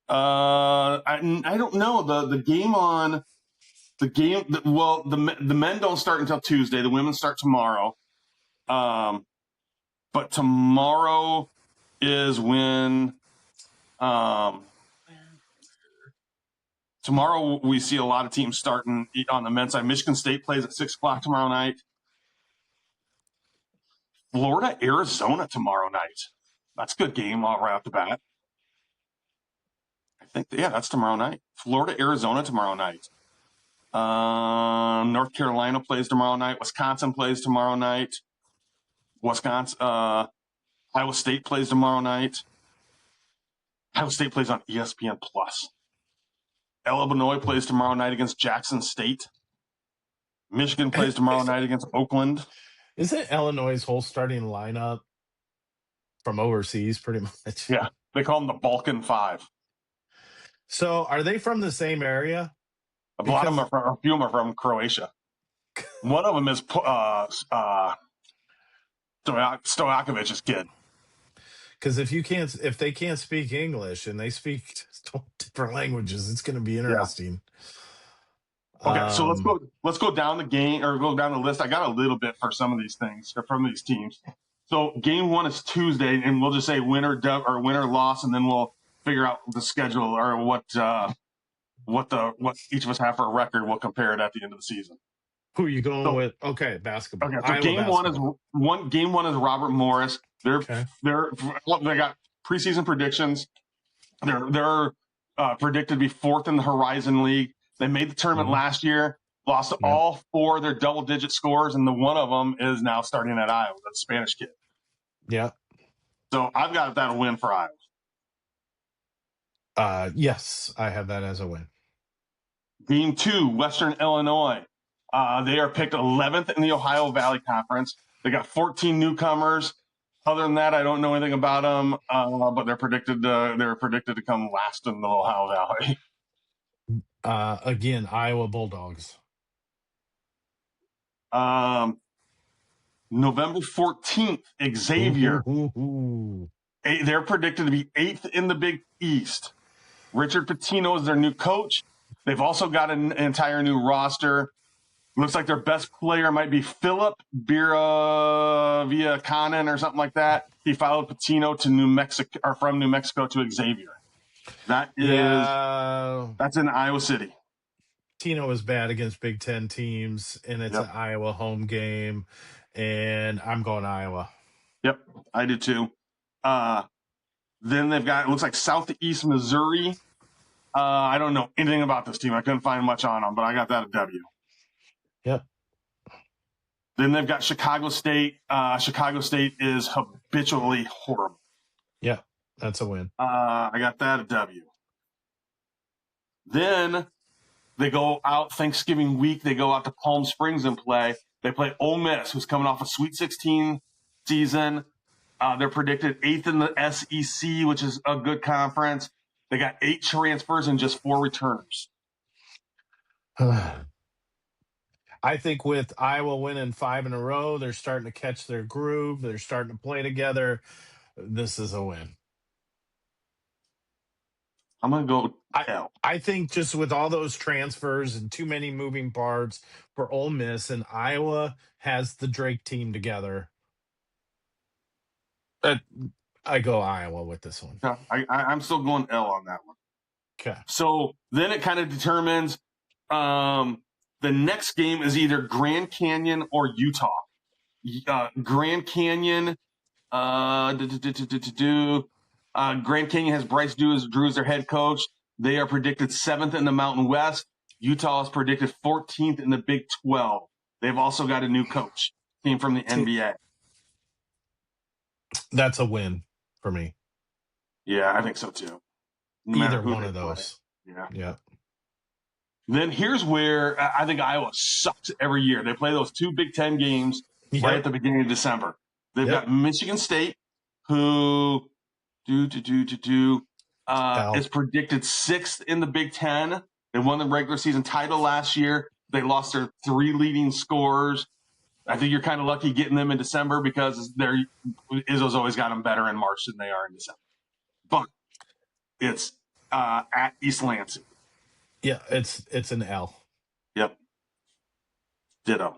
I don't know the men don't start until Tuesday. The women start tomorrow. But tomorrow is when tomorrow we see a lot of teams starting on the men's side. Michigan State plays at 6:00 tomorrow night. Florida, Arizona tomorrow night. That's a good game right off the bat. I think, that's tomorrow night. Florida, Arizona tomorrow night. North Carolina plays tomorrow night. Wisconsin plays tomorrow night. Iowa State plays tomorrow night. Iowa State plays on ESPN Plus. Illinois plays tomorrow night against Jackson State. Michigan plays tomorrow night against Oakland. Isn't Illinois' whole starting lineup from overseas, pretty much? Yeah, they call them the Balkan Five. So, are they from the same area? A few of them are from Croatia. One of them is Stojakovic's kid. Because if they can't speak English and they speak different languages, it's going to be interesting. Yeah. Okay, so let's go down the game or go down the list. I got a little bit for some of these things or from these teams. So game 1 is Tuesday, and we'll just say winner loss, and then we'll figure out the schedule or what each of us have for a record. We'll compare it at the end of the season. Who are you going with? Okay, basketball. Okay, so game one is Robert Morris. They got preseason predictions. They're predicted to be 4th in the Horizon League. They made the tournament last year, lost all 4 of their double-digit scores, and one of them is now starting at Iowa, the Spanish kid. Yeah. So I've got that a win for Iowa. Yes, I have that as a win. Game 2, Western Illinois. They are picked 11th in the Ohio Valley Conference. They got 14 newcomers. Other than that, I don't know anything about them, but they're predicted to come last in the Ohio Valley. Again, Iowa Bulldogs. November 14th, Xavier. They're predicted to be 8th in the Big East. Richard Pitino is their new coach. They've also got an entire new roster. Looks like their best player might be Philip Biraviakanen or something like that. He followed Pitino to from New Mexico to Xavier. That's in Iowa City. Pitino is bad against Big Ten teams, and it's an Iowa home game, and I'm going Iowa. Yep, I do too. Then they've got, it looks like Southeast Missouri. I don't know anything about this team. I couldn't find much on them, but I got that a W. Yep. Then they've got Chicago State. Chicago State is habitually horrible. Yeah, that's a win. I got that a W. Then they go out Thanksgiving week. They go out to Palm Springs and play. They play Ole Miss, who's coming off a Sweet 16 season. They're predicted 8th in the SEC, which is a good conference. They got 8 transfers and just 4 returners. I think with Iowa winning 5 in a row, they're starting to catch their groove. They're starting to play together. This is a win. I'm going to go I L. I think just with all those transfers and too many moving parts for Ole Miss, and Iowa has the Drake team together. I go Iowa with this one. I'm still going L on that one. Okay. So then it kind of determines the next game is either Grand Canyon or Utah. Grand Canyon, Grand Canyon has Bryce Drew as their head coach. They are predicted 7th in the Mountain West. Utah is predicted 14th in the Big 12. They've also got a new coach, came from the NBA. That's a win for me. Yeah, I think so too. No Either one of those. Yeah. Yeah. Then here's where I think Iowa sucks every year. They play those 2 Big Ten games right at the beginning of December. They've got Michigan State, who is predicted 6th in the Big Ten. They won the regular season title last year. They lost their 3 leading scorers. I think you're kind of lucky getting them in December because Izzo's always got them better in March than they are in December. But it's at East Lansing. Yeah, it's an L. Yep. Ditto.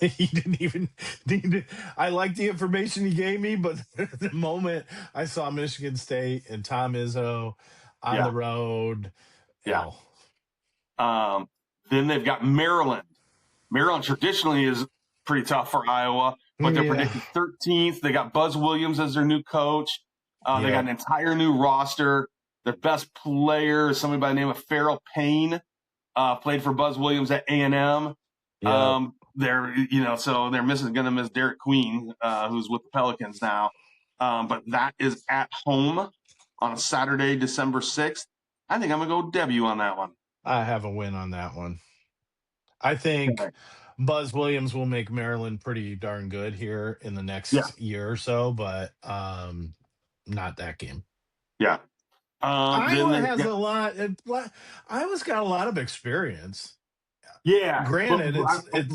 He didn't even need to, I like the information he gave me, but the moment I saw Michigan State and Tom Izzo on the road, L. Then they've got Maryland. Maryland traditionally is pretty tough for Iowa, but they're predicted 13th. They got Buzz Williams as their new coach. They got an entire new roster. Their best player is somebody by the name of Farrell Payne, played for Buzz Williams at A&M. They're going to miss Derek Queen, who's with the Pelicans now. But that is at home on a Saturday, December 6th. I think I'm going to go W on that one. I have a win on that one. I think Buzz Williams will make Maryland pretty darn good here in the next year or so, but not that game. Yeah. Iowa has a lot. Iowa's got a lot of experience. Yeah. Granted,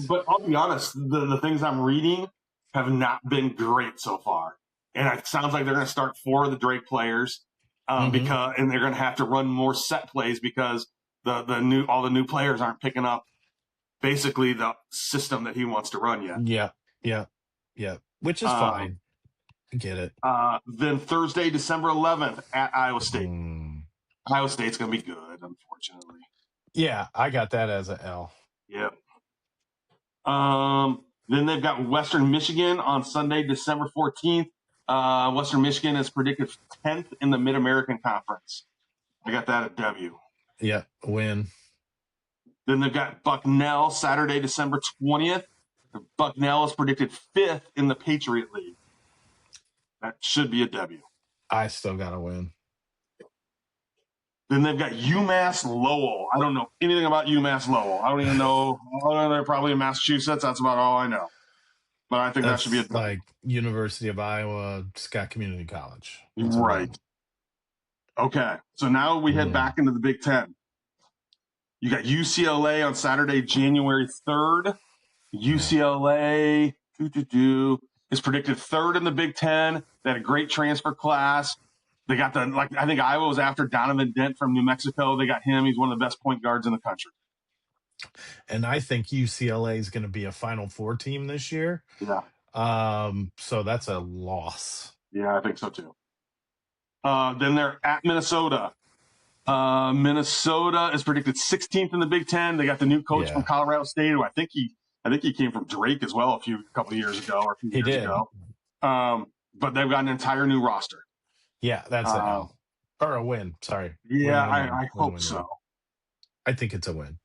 but I'll be honest, the things I'm reading have not been great so far. And it sounds like they're going to start 4 of the Drake players and they're going to have to run more set plays because all the new players aren't picking up basically the system that he wants to run yet. Yeah. Which is fine. I get it. Then Thursday, December 11th at Iowa State. Iowa State's going to be good, unfortunately. Yeah, I got that as an L. Yep. Then they've got Western Michigan on Sunday, December 14th. Western Michigan is predicted 10th in the Mid-American Conference. I got that at W. Yeah, win. Then they've got Bucknell Saturday, December 20th. Bucknell is predicted 5th in the Patriot League. That should be a W. I still got to win. Then they've got UMass Lowell. I don't know anything about UMass Lowell. I don't even know. They're probably in Massachusetts. That's about all I know. But I think that should be a W. Like University of Iowa, Scott Community College. Right. Okay. So now we head back into the Big Ten. You got UCLA on Saturday, January 3rd. UCLA is predicted 3rd in the Big Ten. They had a great transfer class. They got I think Iowa was after Donovan Dent from New Mexico. They got him. He's one of the best point guards in the country. And I think UCLA is going to be a Final Four team this year. Yeah. So that's a loss. Yeah, I think so too. Then they're at Minnesota. Minnesota is predicted 16th in the Big Ten. They got the new coach from Colorado State, who I think he came from Drake as well a couple of years ago or a few years ago. But they've got an entire new roster. Yeah, that's an L. Or a win. Sorry. Yeah, I hope so. I think it's a win.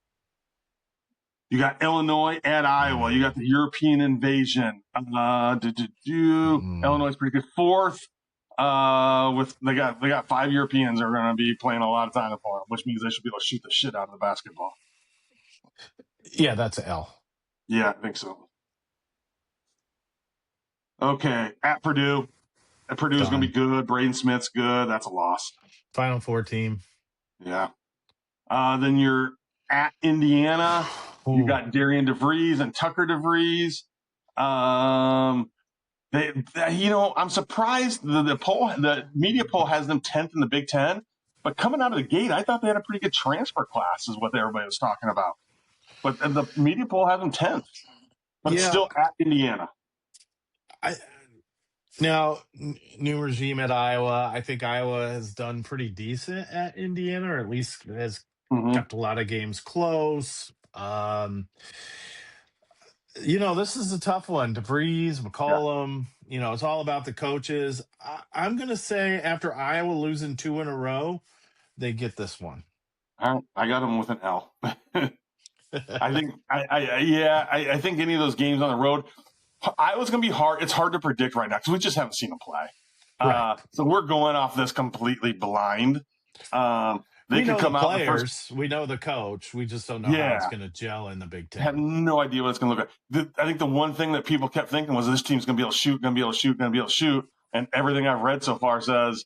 You got Illinois at Iowa. You got the European invasion. Illinois is predicted 4th. They got 5 Europeans that are going to be playing a lot of time for them, which means they should be able to shoot the shit out of the basketball. Yeah, that's an L. Yeah, I think so. Okay, at Purdue. At Purdue's going to be Done. good. Braden Smith's good. That's a loss. Final four team. Yeah. Then you're at Indiana. You Ooh. got Darian DeVries and Tucker DeVries. Um, I'm surprised the media poll has them 10th in the Big Ten, but coming out of the gate, I thought they had a pretty good transfer class, is what everybody was talking about. But the media poll has them 10th, but it's Yeah. still at Indiana. I Now, new regime at Iowa. I think Iowa has done pretty decent at Indiana, or at least has Mm-hmm. kept a lot of games close. This is a tough one. DeVries, Yeah. McCollum, it's all about the coaches. I'm going to say after Iowa losing two in a row, they get this one. All right. I got them with an L. I think I think any of those games on the road, Iowa's going to be hard. It's hard to predict right now because we just haven't seen them play. Right. So we're going off this completely blind. They We could know the come out in the first. players, we know the coach. We just don't know how it's Yeah, going to gel in the Big have Ten. no idea what it's going to look like. I think the one thing that people kept thinking was this team's going to be able to shoot, going to be able to shoot, going to be able to shoot, and everything I've read so far says,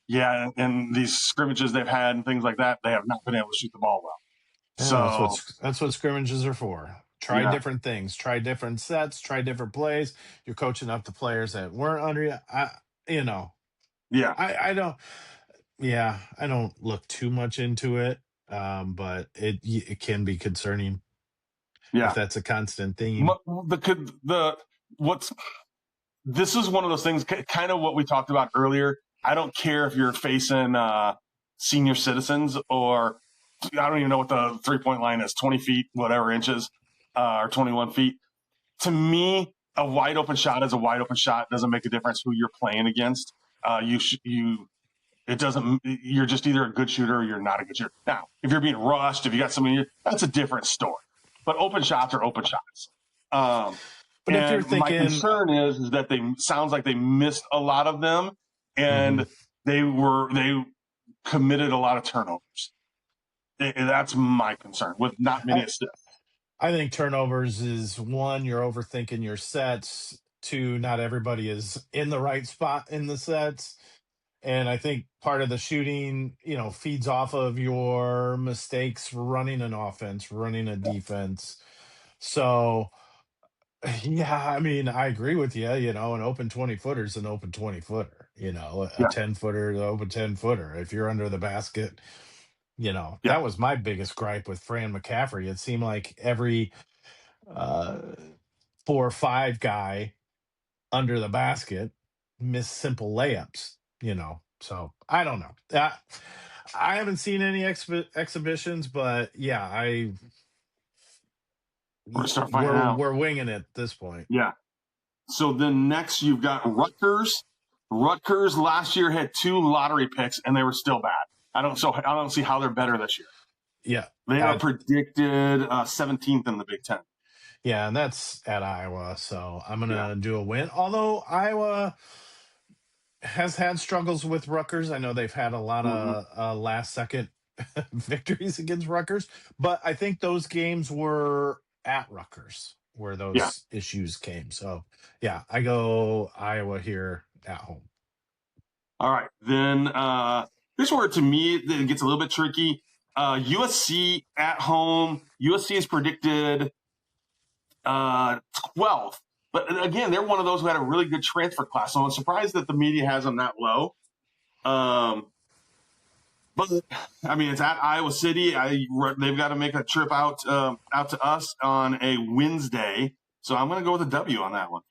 yeah, and these scrimmages they've had and things like that, they have not been able to shoot the ball well. Yeah, So that's what scrimmages are for. Try yeah, different things, try different sets, try different plays. You're coaching up the players that weren't under you. You know, yeah, I don't. Yeah, I don't look too much into it, but it can be concerning if yeah. that's a constant theme. The what's this is one of those things, kind of what we talked about earlier. I don't care if you're facing senior citizens or I don't even know what the 3-point line is, 20 feet, whatever inches, or 21 feet. To me, a wide open shot is a wide open shot. It doesn't make a difference who you're playing against. It doesn't, you're just either a good shooter or you're not a good shooter. Now, if you're being rushed, if you got somebody, that's a different story. But open shots are open shots. Um, But if you're and my thinking, concern is that they sounds like they missed a lot of them, mhm. and they committed a lot of turnovers. And that's my concern with not many I assists. I think turnovers is one, you're overthinking your sets. Two, not everybody is in the right spot in the sets. And I think part of the shooting, feeds off of your mistakes running an offense, running a defense. So, yeah, I mean, I agree with you. An open 20 footer is an open 20 footer, a Yeah, 10 footer, an open 10 footer. If you're under the basket, yeah, that was my biggest gripe with Fran McCaffrey. It seemed like every uh, 4 or 5 guy under the basket miss simple layups, So I don't know. I haven't seen any exhibitions, but yeah, we're gonna start finding we're out. we're winging it at this point. Yeah. So then next you've got Rutgers. Rutgers last year had 2 lottery picks and they were still bad. I don't see how they're better this year. Yeah, They are at predicted 17th in the Big Ten. yeah, and that's at Iowa. So I'm Yeah. gonna do a win. Although Iowa has had struggles with Rutgers. I know they've had a lot Mm-hmm. of last second victories against Rutgers, but I think those games were at Rutgers where Yeah. those issues came. So, yeah, I go Iowa here at home. All right. Then this where to me it gets a little bit tricky. USC at home. USC is predicted 12th. But again, they're one of those who had a really good transfer class. So I'm surprised that the media has them that low. But I mean, it's at Iowa City. They've got to make a trip out to us on a Wednesday. So I'm going to go with a W on that one.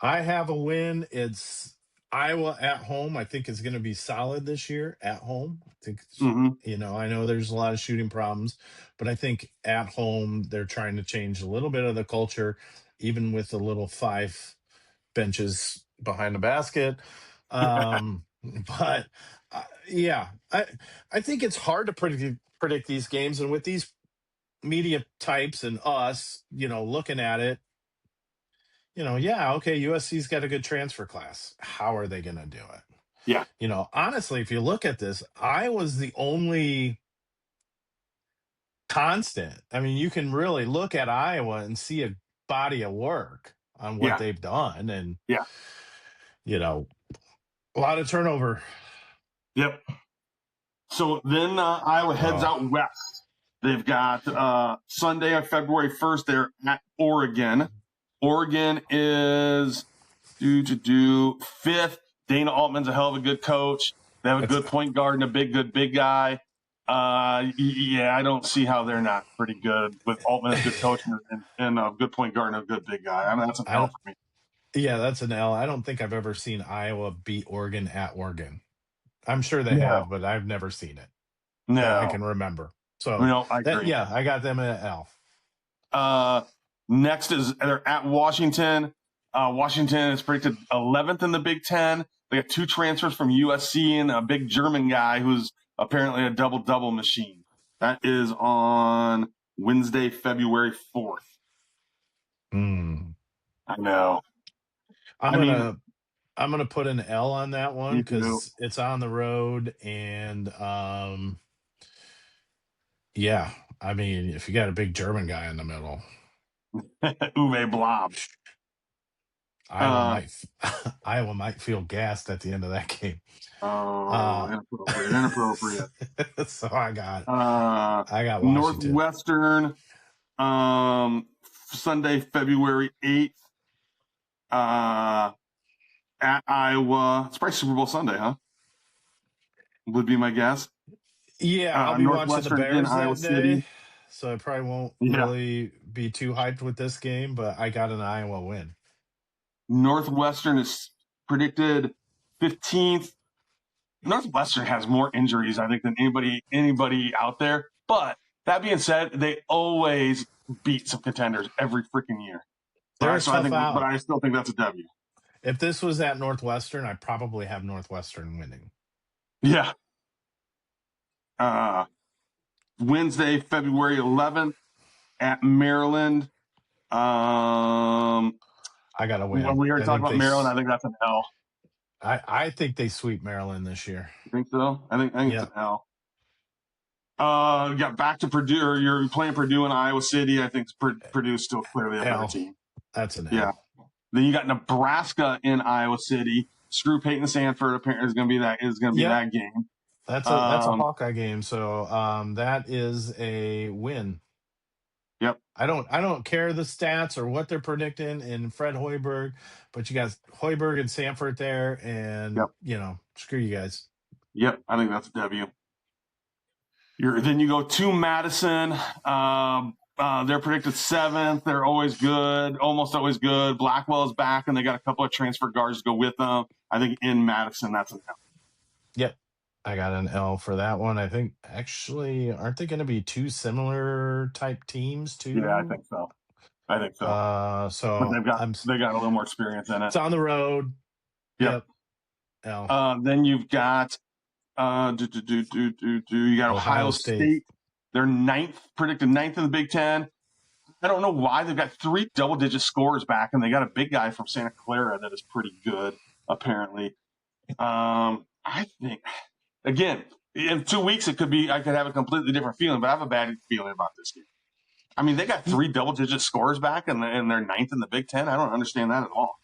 I have a win. It's Iowa at home. I think is going to be solid this year at home. I think, Mm-hmm. I know there's a lot of shooting problems, but I think at home they're trying to change a little bit of the culture, even with the little 5 benches behind the basket. But yeah, I think it's hard to predict these games, and with these media types and us, looking at it, yeah, okay, USC's got a good transfer class. How are they going to do it? Yeah. Honestly, if you look at this, I was the only constant. I mean, you can really look at Iowa and see a body of work. on what Yeah. they've done, and Yeah. a lot of turnover. Yep. So then Iowa heads Oh, out west. They've got Sunday on February 1st. They're at Oregon. Oregon is fifth. Dana Altman's a hell of a good coach. They have a that's good point guard and a big guy. Yeah, I don't see how they're not pretty good with Altman as a good coach and a good point guard and a good big guy. I mean, that's an I L don't. for me. Yeah, that's an L. I don't think I've ever seen Iowa beat Oregon at Oregon. I'm sure they No, have, but I've never seen it that I no, can remember. So no, I that agree. yeah, I got them at L. Uh, Next is they're at Washington. Washington is predicted 11th in the Big Ten. They got 2 transfers from USC and a big German guy who's apparently a double machine. That is on Wednesday, February 4th. Hmm. I know. I'm I mean, gonna I'm gonna put an L on that one me too. because it's on the road, and yeah, I mean, if you got a big German guy in the middle, Uwe Blob. Iowa Uh, might Iowa might feel gassed at the end of that game. oh, Uh, inappropriate. so I got Uh, I got Washington. Northwestern, Sunday, February 8th. At Iowa. It's probably Super Bowl Sunday, huh? Would be my guess. Yeah, I'll be watching the Northwestern in Bears Iowa that City. day, so I probably won't Yeah. really be too hyped with this game, but I got an Iowa win. Northwestern is predicted 15th. Northwestern has more injuries, I think, than anybody out there. But that being said, they always beat some contenders every freaking year. They're a tough But out. I still think that's a W. If this was at Northwestern, I probably have Northwestern winning. Yeah. Wednesday, February 11th at Maryland. I got to When win. we already I talked think about Maryland, I think that's an L. I think they sweep Maryland this year. You think so? I think it's Yeah, an L. You got back to Purdue, or you're playing Purdue in Iowa City. I think Purdue's still clearly a better L. team. That's an Yeah. L. Then you got Nebraska in Iowa City. Screw Peyton Sanford. Apparently, is going to be Yep, that game. that's a Hawkeye game. So that is a win. Yep. I don't care the stats or what they're predicting in Fred Hoiberg, but you got Hoiberg and Sanford there, and Yep. screw you guys. Yep. I think that's a W. Then you go to Madison. They're predicted 7th. They're always good, almost always good. Blackwell is back, and they got a couple of transfer guards to go with them. I think in Madison, that's an L. Yep. I got an L for that one. I think actually, aren't they going to be two similar type teams Yeah, I too? think so. But So they got a little more experience in it. it's on the road. Yep. Yep. L. Then you've got you got Ohio State. They're predicted ninth in the Big Ten. I don't know why they've got 3 double-digit scorers back, and they got a big guy from Santa Clara that is pretty good, apparently. I think again in 2 weeks I could have a completely different feeling, but I have a bad feeling about this game. I mean, they got 3 double-digit scorers back, and they're ninth in the Big Ten. I don't understand that at all.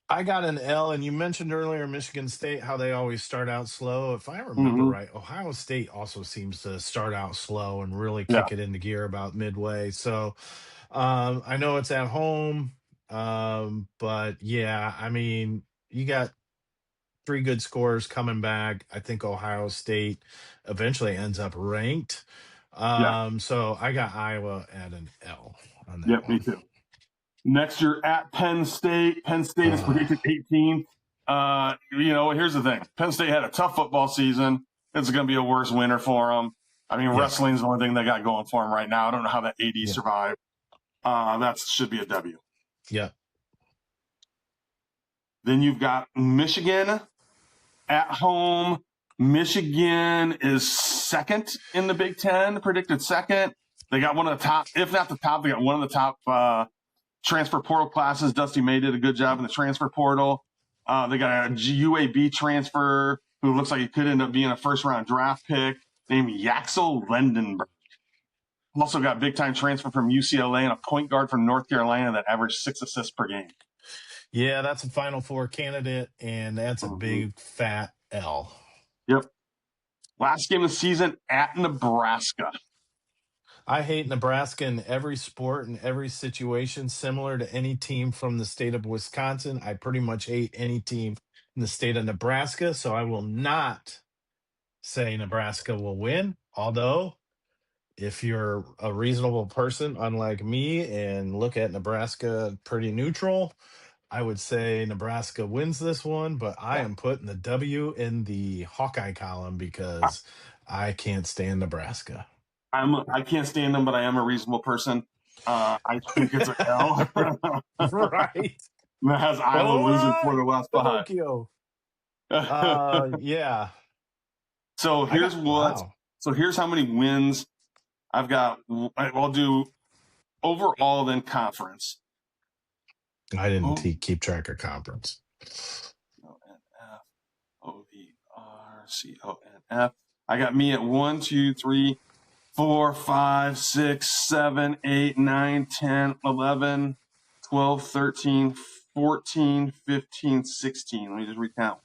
I got an L, and you mentioned earlier Michigan State, how they always start out slow. If I remember Mm-hmm. right, Ohio State also seems to start out slow and really Yeah, kick it into gear about midway. So I know it's at home, but yeah, I mean, you got 3 good scores coming back. I think Ohio State eventually ends up ranked. yeah, So I got Iowa at an L on that yep, me one. too. Next, you're at Penn State. Penn State is predicted 18th. Here's the thing. Penn State had a tough football season. It's going to be a worse winter for them. I mean, Yeah. wrestling's the only thing they got going for them right now. I don't know how that AD Yeah. survived. That should be a W. Yeah. Then you've got Michigan at home. Michigan is 2nd in the Big Ten, predicted 2nd. They got one of the top, if not the top, they got one of the top transfer portal classes. Dusty May did a good job in the transfer portal. They got a UAB transfer who looks like he could end up being a first-round draft pick named Yaxel Lendenberg. Also got big-time transfer from UCLA and a point guard from North Carolina that averaged 6 assists per game. Yeah, that's a Final Four candidate, and that's a Mhm. big fat L. Yep. Last game of the season at Nebraska. I hate Nebraska in every sport and every situation, similar to any team from the state of Wisconsin. I pretty much hate any team in the state of Nebraska, so I will not say Nebraska will win. Although, if you're a reasonable person, unlike me, and look at Nebraska pretty neutral, I would say Nebraska wins this one, but I Yeah. am putting the W in the Hawkeye column because I can't stand Nebraska. I can't stand them, but I am a reasonable person. I think it's an L. Right. That has Iowa All losing for right. the West behind. Pinocchio. Yeah. So I here's got what. wow. So here's how many wins I've got. I'll do overall, then conference. I didn't O keep track of conference. N F O V R C O N F. I got me at 1, 2, 3, 4, 5, 6, 7, 8, 9, 10, 11, 12, 13, 14, 15, 16. Let me just recount.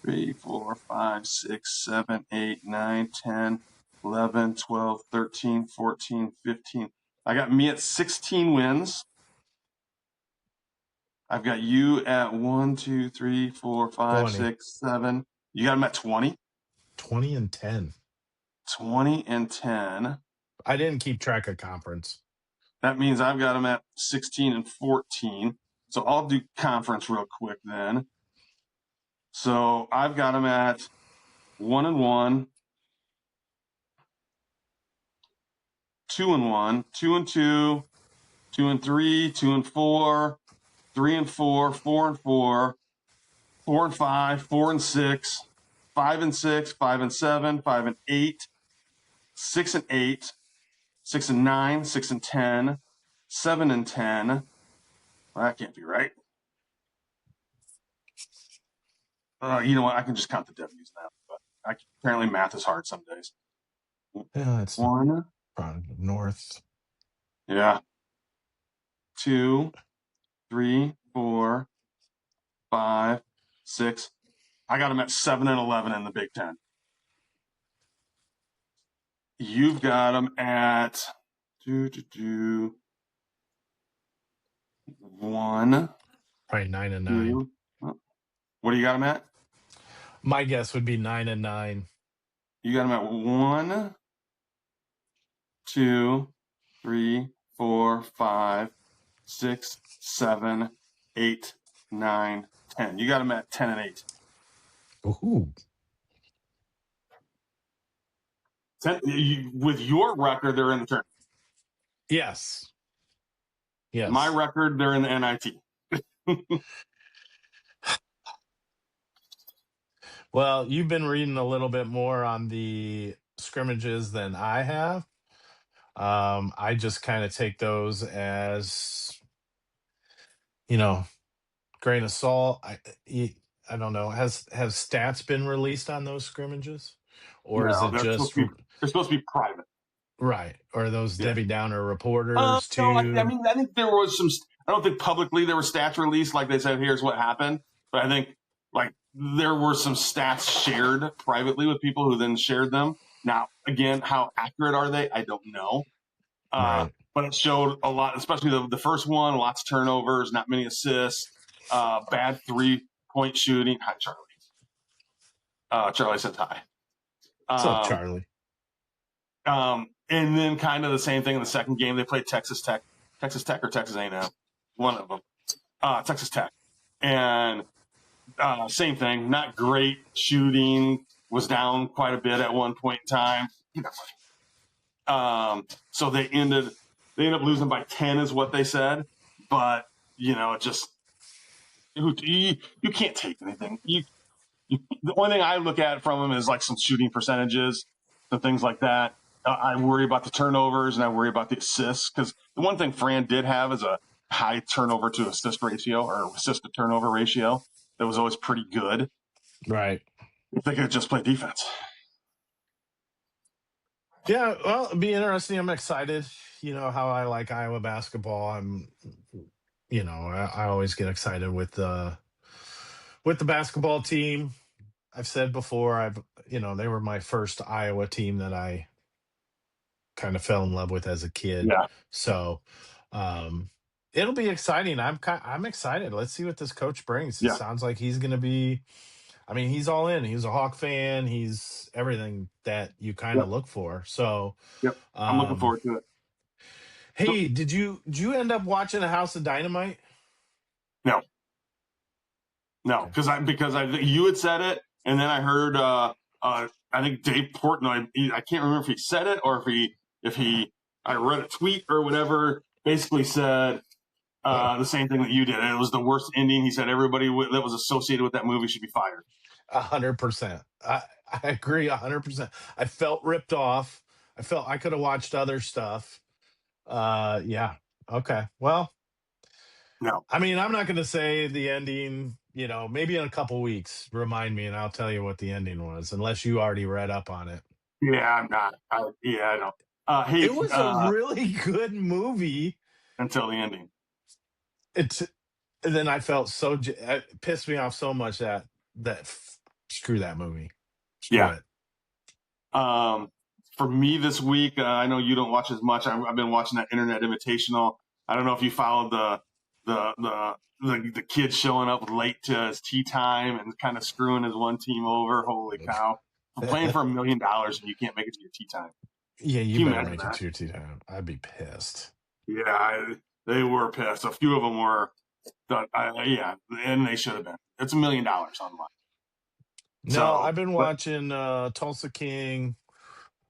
3, 4, 5, 6, 7, 8, 9, 10, 11, 12, 13, 14, 15. I got me at 16 wins. I've got you at 1, 2, 3, 4, 5, 20. 6, 7. You got them at 20. 20 and 10. 20 and 10. I didn't keep track of conference. That means I've got them at 16 and 14. So I'll do conference real quick then. So I've got them at 1 and 1, 2 and 1, 2 and 2, 2 and 3, 2 and 4, 3 and 4, 4 and 4, 4 and 5, 4 and 6, 5 and 6, 5 and 7, 5 and 8, 6 and 8, 6 and 9, 6 and 10, 7 and 10. Well, that can't be right. You know what? I can just count the W's now. But apparently math is hard some days. Yeah, it's One, north. yeah, 2, 3, 4, 5, 6. I got them at 7 and 11 in the Big Ten. You've got them at 1, Probably 9 and 9. 2. What do you got them at? My guess would be 9 and 9. You got them at 1, 2, 3, 4, 5, 6, 7, 8, 9, 10. You got them at 10 and 8. Ooh. 10, with your record, they're in the tournament. Yes. My Yes. record, they're in the NIT. Well, you've been reading a little bit more on the scrimmages than I have. I just kind of take those as, you know, grain of salt. I don't know. Have stats been released on those scrimmages, or is No, it they're supposed just to be they're supposed to be private. right? Or are those Yeah. Debbie Downer reporters No, I too? mean, I think there was some. I don't think publicly there were stats released, like they said, here's what happened. But I think like there were some stats shared privately with people who then shared them. Now, again, how accurate are they? I don't know. Right. But it showed a lot, especially the first one, lots of turnovers, not many assists, bad 3-point shooting. Hi, Charlie. Charlie said hi. What's up, Um, Charlie? and then kind of the same thing in the second game. They played Texas Tech or Texas A&M, one of them, Texas Tech, and same thing. Not great shooting. Was down quite a bit at one point in time. So they ended up losing by 10, is what they said. But just you can't take anything. The only thing I look at from them is like some shooting percentages, some things like that. I worry about the turnovers and I worry about the assists, because the one thing Fran did have is a high turnover to assist ratio, or assist to turnover ratio, that was always pretty good. Right. If they could just play defense. Yeah, well, it'd be interesting. I'm excited. You know how I like Iowa basketball. I always get excited with the basketball team. I've said before, they were my first Iowa team that I kind of fell in love with as a kid. Yeah, So, um, it'll be exciting. I'm excited. Let's see what this coach brings. It yeah, sounds like he's going to be. I mean, he's all in. He's a Hawk fan. He's everything that you kind yep, of look for. So, yep. I'm looking um, forward to it. So, hey, did you end up watching a House of Dynamite? no, no, Okay. because you had said it, and then I heard I think Dave Portnoy. I can't remember if he said it or if he I read a tweet or whatever. Basically said the same thing that you did. It was the worst ending. He said everybody that was associated with that movie should be fired. 100%. I agree 100%. I felt ripped off. I felt I could have watched other stuff. Yeah. Okay. Well, No, I mean, I'm not going to say the ending, maybe in a couple weeks, remind me and I'll tell you what the ending was, unless you already read up on it. yeah, I'm not. Yeah, I don't. Hey, It was a really good movie. until the ending. It's and then I felt it pissed me off so much that screw that movie. Screw Yeah. it. For me this week, I know you don't watch as much. I've been watching that Internet Invitational. I don't know if you followed the kid showing up late to his tea time and kind of screwing his one team over. Holy cow! For playing for $1,000,000 and you can't make it to your tea time. Yeah, you Can you better imagine make it that? to your tea time. I'd be pissed. Yeah, they were pissed. A few of them were. Yeah, and they should have been. It's $1,000,000 on line. No, So, I've been but watching Tulsa King.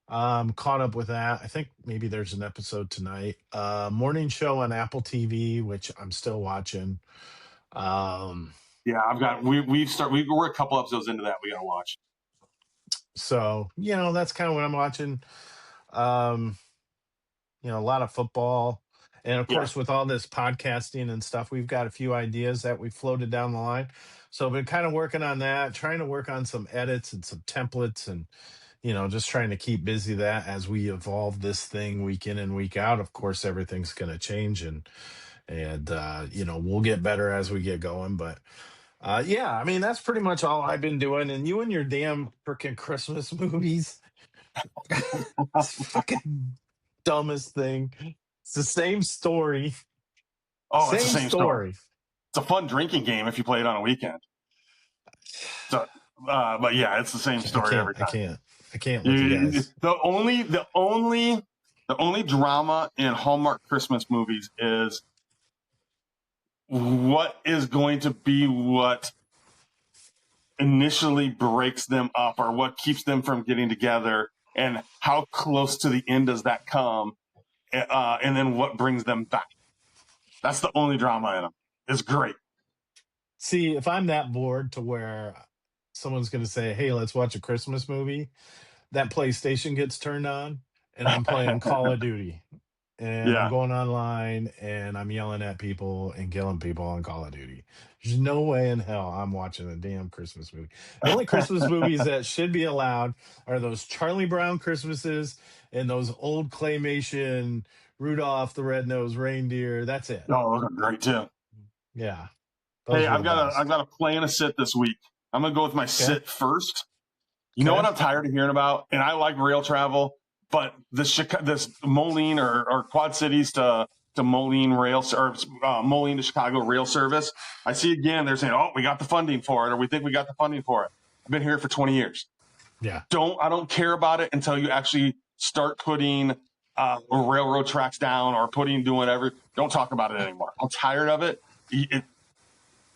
Caught up with that. I think maybe there's an episode tonight. Morning show on Apple TV, which I'm still watching. Um, yeah, I've got we're a couple episodes into that. We got to watch. so that's kind of what I'm watching. Um, a lot of football. And of Yeah. course, with all this podcasting and stuff, we've got a few ideas that we floated down the line. So I've been kind of working on that, trying to work on some edits and some templates and just trying to keep busy that as we evolve this thing week in and week out. Of course, everything's going to change and we'll get better as we get going. But yeah, I mean, that's pretty much all I've been doing. And you and your damn freaking Christmas movies, it's fucking dumbest thing. It's the same story. Oh, it's the Same same story. story. It's a fun drinking game if you play it on a weekend. So, but yeah, it's the same I story can't. every I time. can't. I can't with you guys. The only drama in Hallmark Christmas movies is what is going to be what initially breaks them up or what keeps them from getting together, and how close to the end does that come, and then what brings them back. That's the only drama in them. It's great. See, if I'm that bored to where someone's going to say, "Hey, let's watch a Christmas movie," that PlayStation gets turned on, and I'm playing Call of Duty, and I'm Yeah. going online, and I'm yelling at people and killing people on Call of Duty. There's no way in hell I'm watching a damn Christmas movie. The only Christmas movies that should be allowed are those Charlie Brown Christmases and those old claymation Rudolph the Red-Nosed Reindeer. That's it. Oh, those are great too. Yeah, Hey, those are I've the got a I've best. got a play and a sit this week. I'm gonna go with my Okay. sit first. You know what Okay. I'm tired of hearing about? And I like rail travel, but this Moline or Quad Cities to Moline Moline to Chicago rail service. I see again they're saying, "Oh, we got the funding for it," or "We think we got the funding for it." I've been here for 20 years. Yeah. I don't care about it until you actually start putting railroad tracks down or doing whatever. Don't talk about it anymore. I'm tired of it.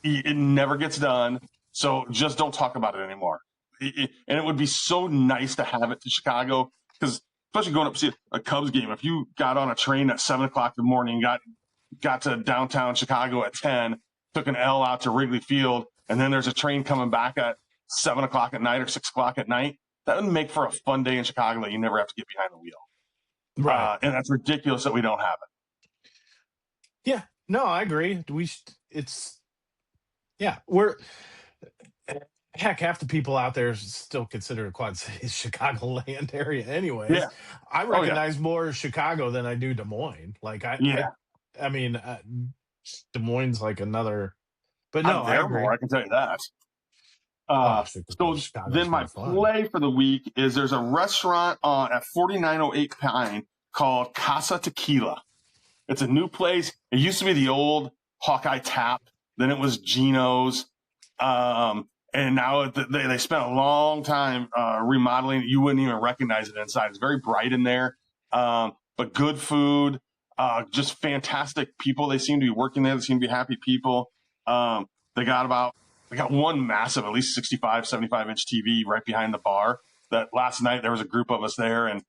It never gets done. So just don't talk about it anymore. And it would be so nice to have it to Chicago, because especially going up to see a Cubs game, if you got on a train at 7 o'clock in the morning, got to downtown Chicago at 10, took an L out to Wrigley Field, and then there's a train coming back at 7 o'clock at night or 6 o'clock at night, that would make for a fun day in Chicago that you never have to get behind the wheel. Right. And that's ridiculous that we don't have it. Yeah. No, I agree. It's yeah. We're heck, half the people out there still consider Quad Cities Chicagoland area. Yeah. Anyways, I Oh yeah. recognize more Chicago than I do Des Moines. Like Yeah. I mean, Des Moines like another. But no, I'm I there more, agree. I can tell you that. Oh, So Chicago's then more my fun. play for the week is there's a restaurant at 4908 Pine called Casa Tequila. It's a new place. It used to be the old Hawkeye Tap. Then it was Geno's. And now they spent a long time remodeling it. You wouldn't even recognize it inside. It's very bright in there, but good food, just fantastic people. They seem to be working there. They seem to be happy people. Um, they got about they got one massive, at least 65, 75-inch TV right behind the bar. That last night there was a group of us there, and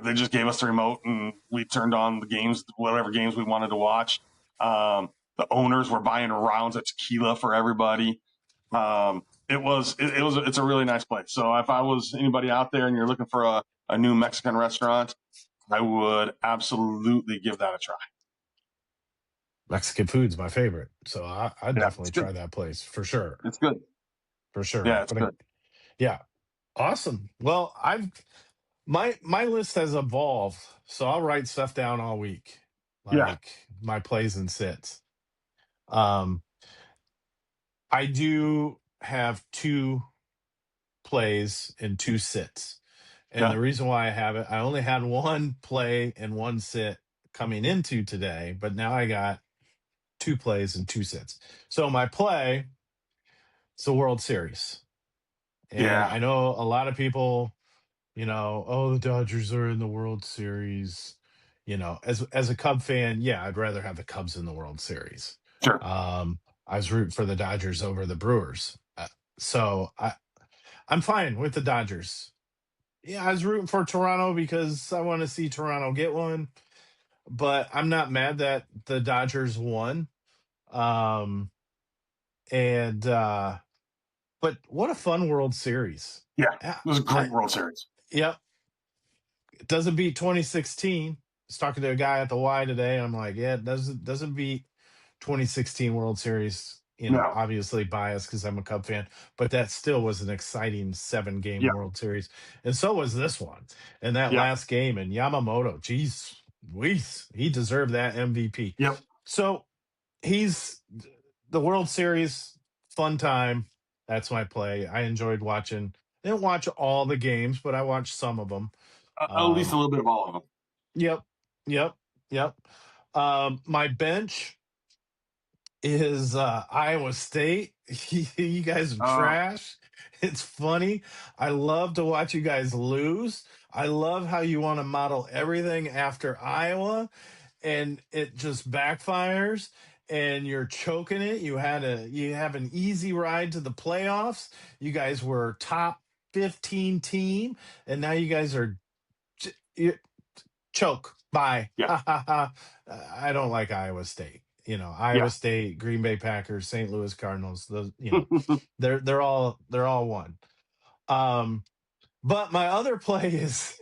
they just gave us the remote and we turned on the games, whatever games we wanted to watch. The owners were buying rounds of tequila for everybody. It's a really nice place. So if I was anybody out there and you're looking for a new Mexican restaurant, I would absolutely give that a try. Mexican food's my favorite, so I'd Yeah, it's definitely good. try that place for sure, It's good. for sure. Yeah, it's But good. yeah, awesome. Well, I've my list has evolved, so I'll write stuff down all week, Yeah, like my plays and sits. Um, I do have two plays and two sits. And yeah, the reason why I have it, I only had one play and one sit coming into today, but now I got two plays and two sits. So my play is the World Series. And yeah. I know a lot of people, oh, the Dodgers are in the World Series. As a Cub fan, yeah, I'd rather have the Cubs in the World Series. Sure. I was rooting for the Dodgers over the Brewers. I'm fine with the Dodgers. Yeah, I was rooting for Toronto because I want to see Toronto get one, but I'm not mad that the Dodgers won. Um, and but what a fun World Series! Yeah, it Yeah, was a great World Series. yep, it doesn't beat 2016. I was talking to a guy at the Y today, and I'm like, yeah, it doesn't beat 2016 World Series. No. Obviously biased because I'm a Cub fan, but that still was an exciting 7-game Yeah, World Series, and so was this one. And that yeah, last game, and Yamamoto, geez, he deserved that MVP. yep. So he's the World Series, fun time. That's my play. I enjoyed watching. I didn't watch all the games, but I watched some of them. At least a Um, little bit of all of them. yep, yep, yep. My bench is Iowa State. You guys are Oh, trash. It's funny. I love to watch you guys lose. I love how you want to model everything after Iowa and it just backfires and you're choking it. You have an easy ride to the playoffs. You guys were top 15 team and now you guys are choke. Bye. yeah, Ha ha ha. I don't like Iowa State. yeah. Iowa State, Green Bay Packers, St. Louis Cardinals. They're all one. Um, but my other play is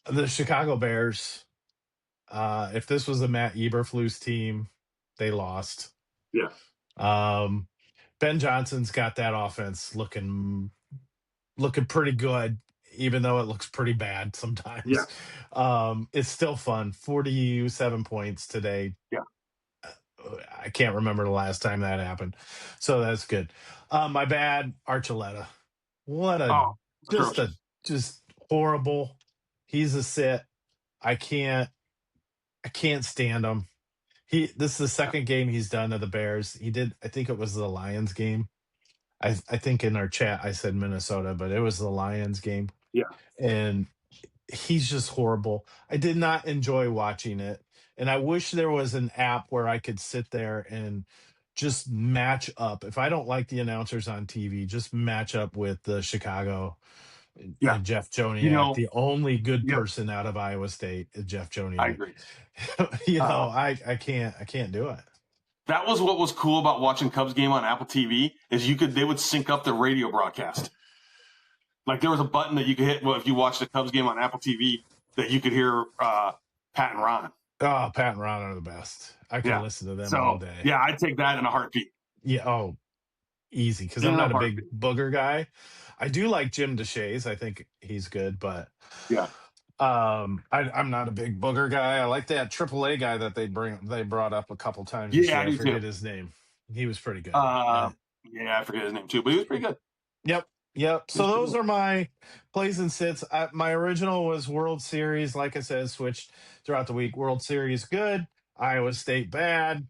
the Chicago Bears. If this was a Matt Eberflus team, they lost. Yeah, Um, Ben Johnson's got that offense looking pretty good, even though it looks pretty bad yeah, sometimes. It's still fun. 47 points today. yeah. I can't remember the last time that happened. So that's good. My bad, Archuleta. What a Oh, just a atrocious. just horrible. He's a sit. I can't stand him. This is the Yeah, second game he's done to the Bears. He did, I think it was the Lions game. I think in our chat I said Minnesota, but it was the Lions game. yeah, And he's just horrible. I did not enjoy watching it. And I wish there was an app where I could sit there and just match up. If I don't like the announcers on TV, just match up with the Chicago yeah. and Jeff You Joniak. know, The only good yep, person out of Iowa State is Jeff I Joniak. agree. Uh, I can't do it. that was what was cool about watching Cubs game on Apple TV is they would sync up the radio broadcast. Like there was a button that you could hit. Well, if you watched the Cubs game on Apple TV, that you could hear Pat and Ron. Oh, Pat and Ron are the best. I can Yeah. listen to them all So day. yeah, I'd take that in a heartbeat. Yeah. Oh, easy. Because In I'm a not a big heartbeat. booger guy. I do like Jim DeShays. I think he's good, but Yeah. I'm not a big booger guy. I like that AAA guy that they brought up a couple times this Yeah, I year. I do too. forget his name. He was pretty good. Uh, yeah, I forget his name too, but he was pretty good. Yep. Yep. He was So pretty those good. are my plays and sits. My original was World Series. Like I said, switched throughout the week. World Series good. Iowa State bad.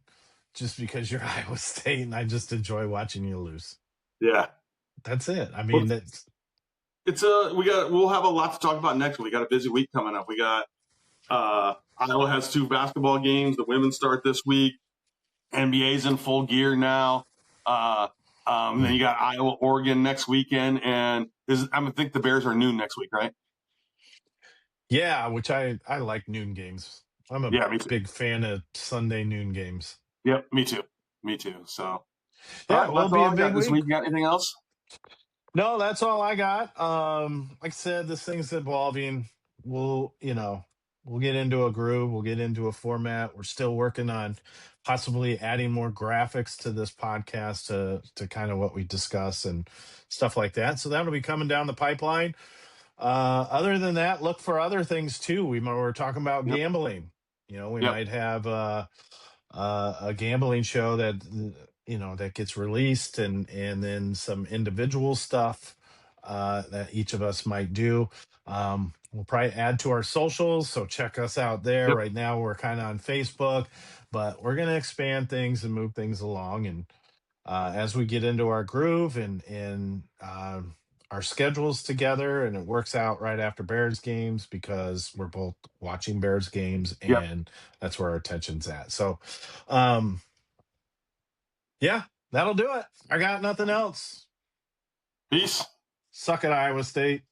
Just because you're Iowa State, and I just enjoy watching you lose. Yeah. That's it. I Well, mean, that's we'll have a lot to talk about next week. We got a busy week coming up. We got Iowa has 2 basketball games. The women start this week. NBA's in full gear now. Then you got Iowa, Oregon next weekend, and I think the Bears are noon next week, right? yeah. Which I like noon games. I'm a Yeah, me too. big fan of Sunday noon games. Yep, me too. Me too. So, all Yeah, right, well, will that's be a all I big got this week. week. You got anything else? No, that's all I got. Like I said, this thing's evolving. We'll get into a groove. We'll get into a format. We're still working on possibly adding more graphics to this podcast to kind of what we discuss and stuff like that. So that'll be coming down the pipeline. Other than that, look for other things too. We're talking about Yep. gambling. We Yep. might have a gambling show that gets released, and then some individual stuff that each of us might do. We'll probably add to our socials, so check us out there. Yep. Right now, we're kind of on Facebook, but we're going to expand things and move things along. And as we get into our groove and our schedules together, and it works out right after Bears games because we're both watching Bears games, Yep. and that's where our attention's at. So, um, yeah, that'll do it. I got nothing else. Peace. Suck at Iowa State.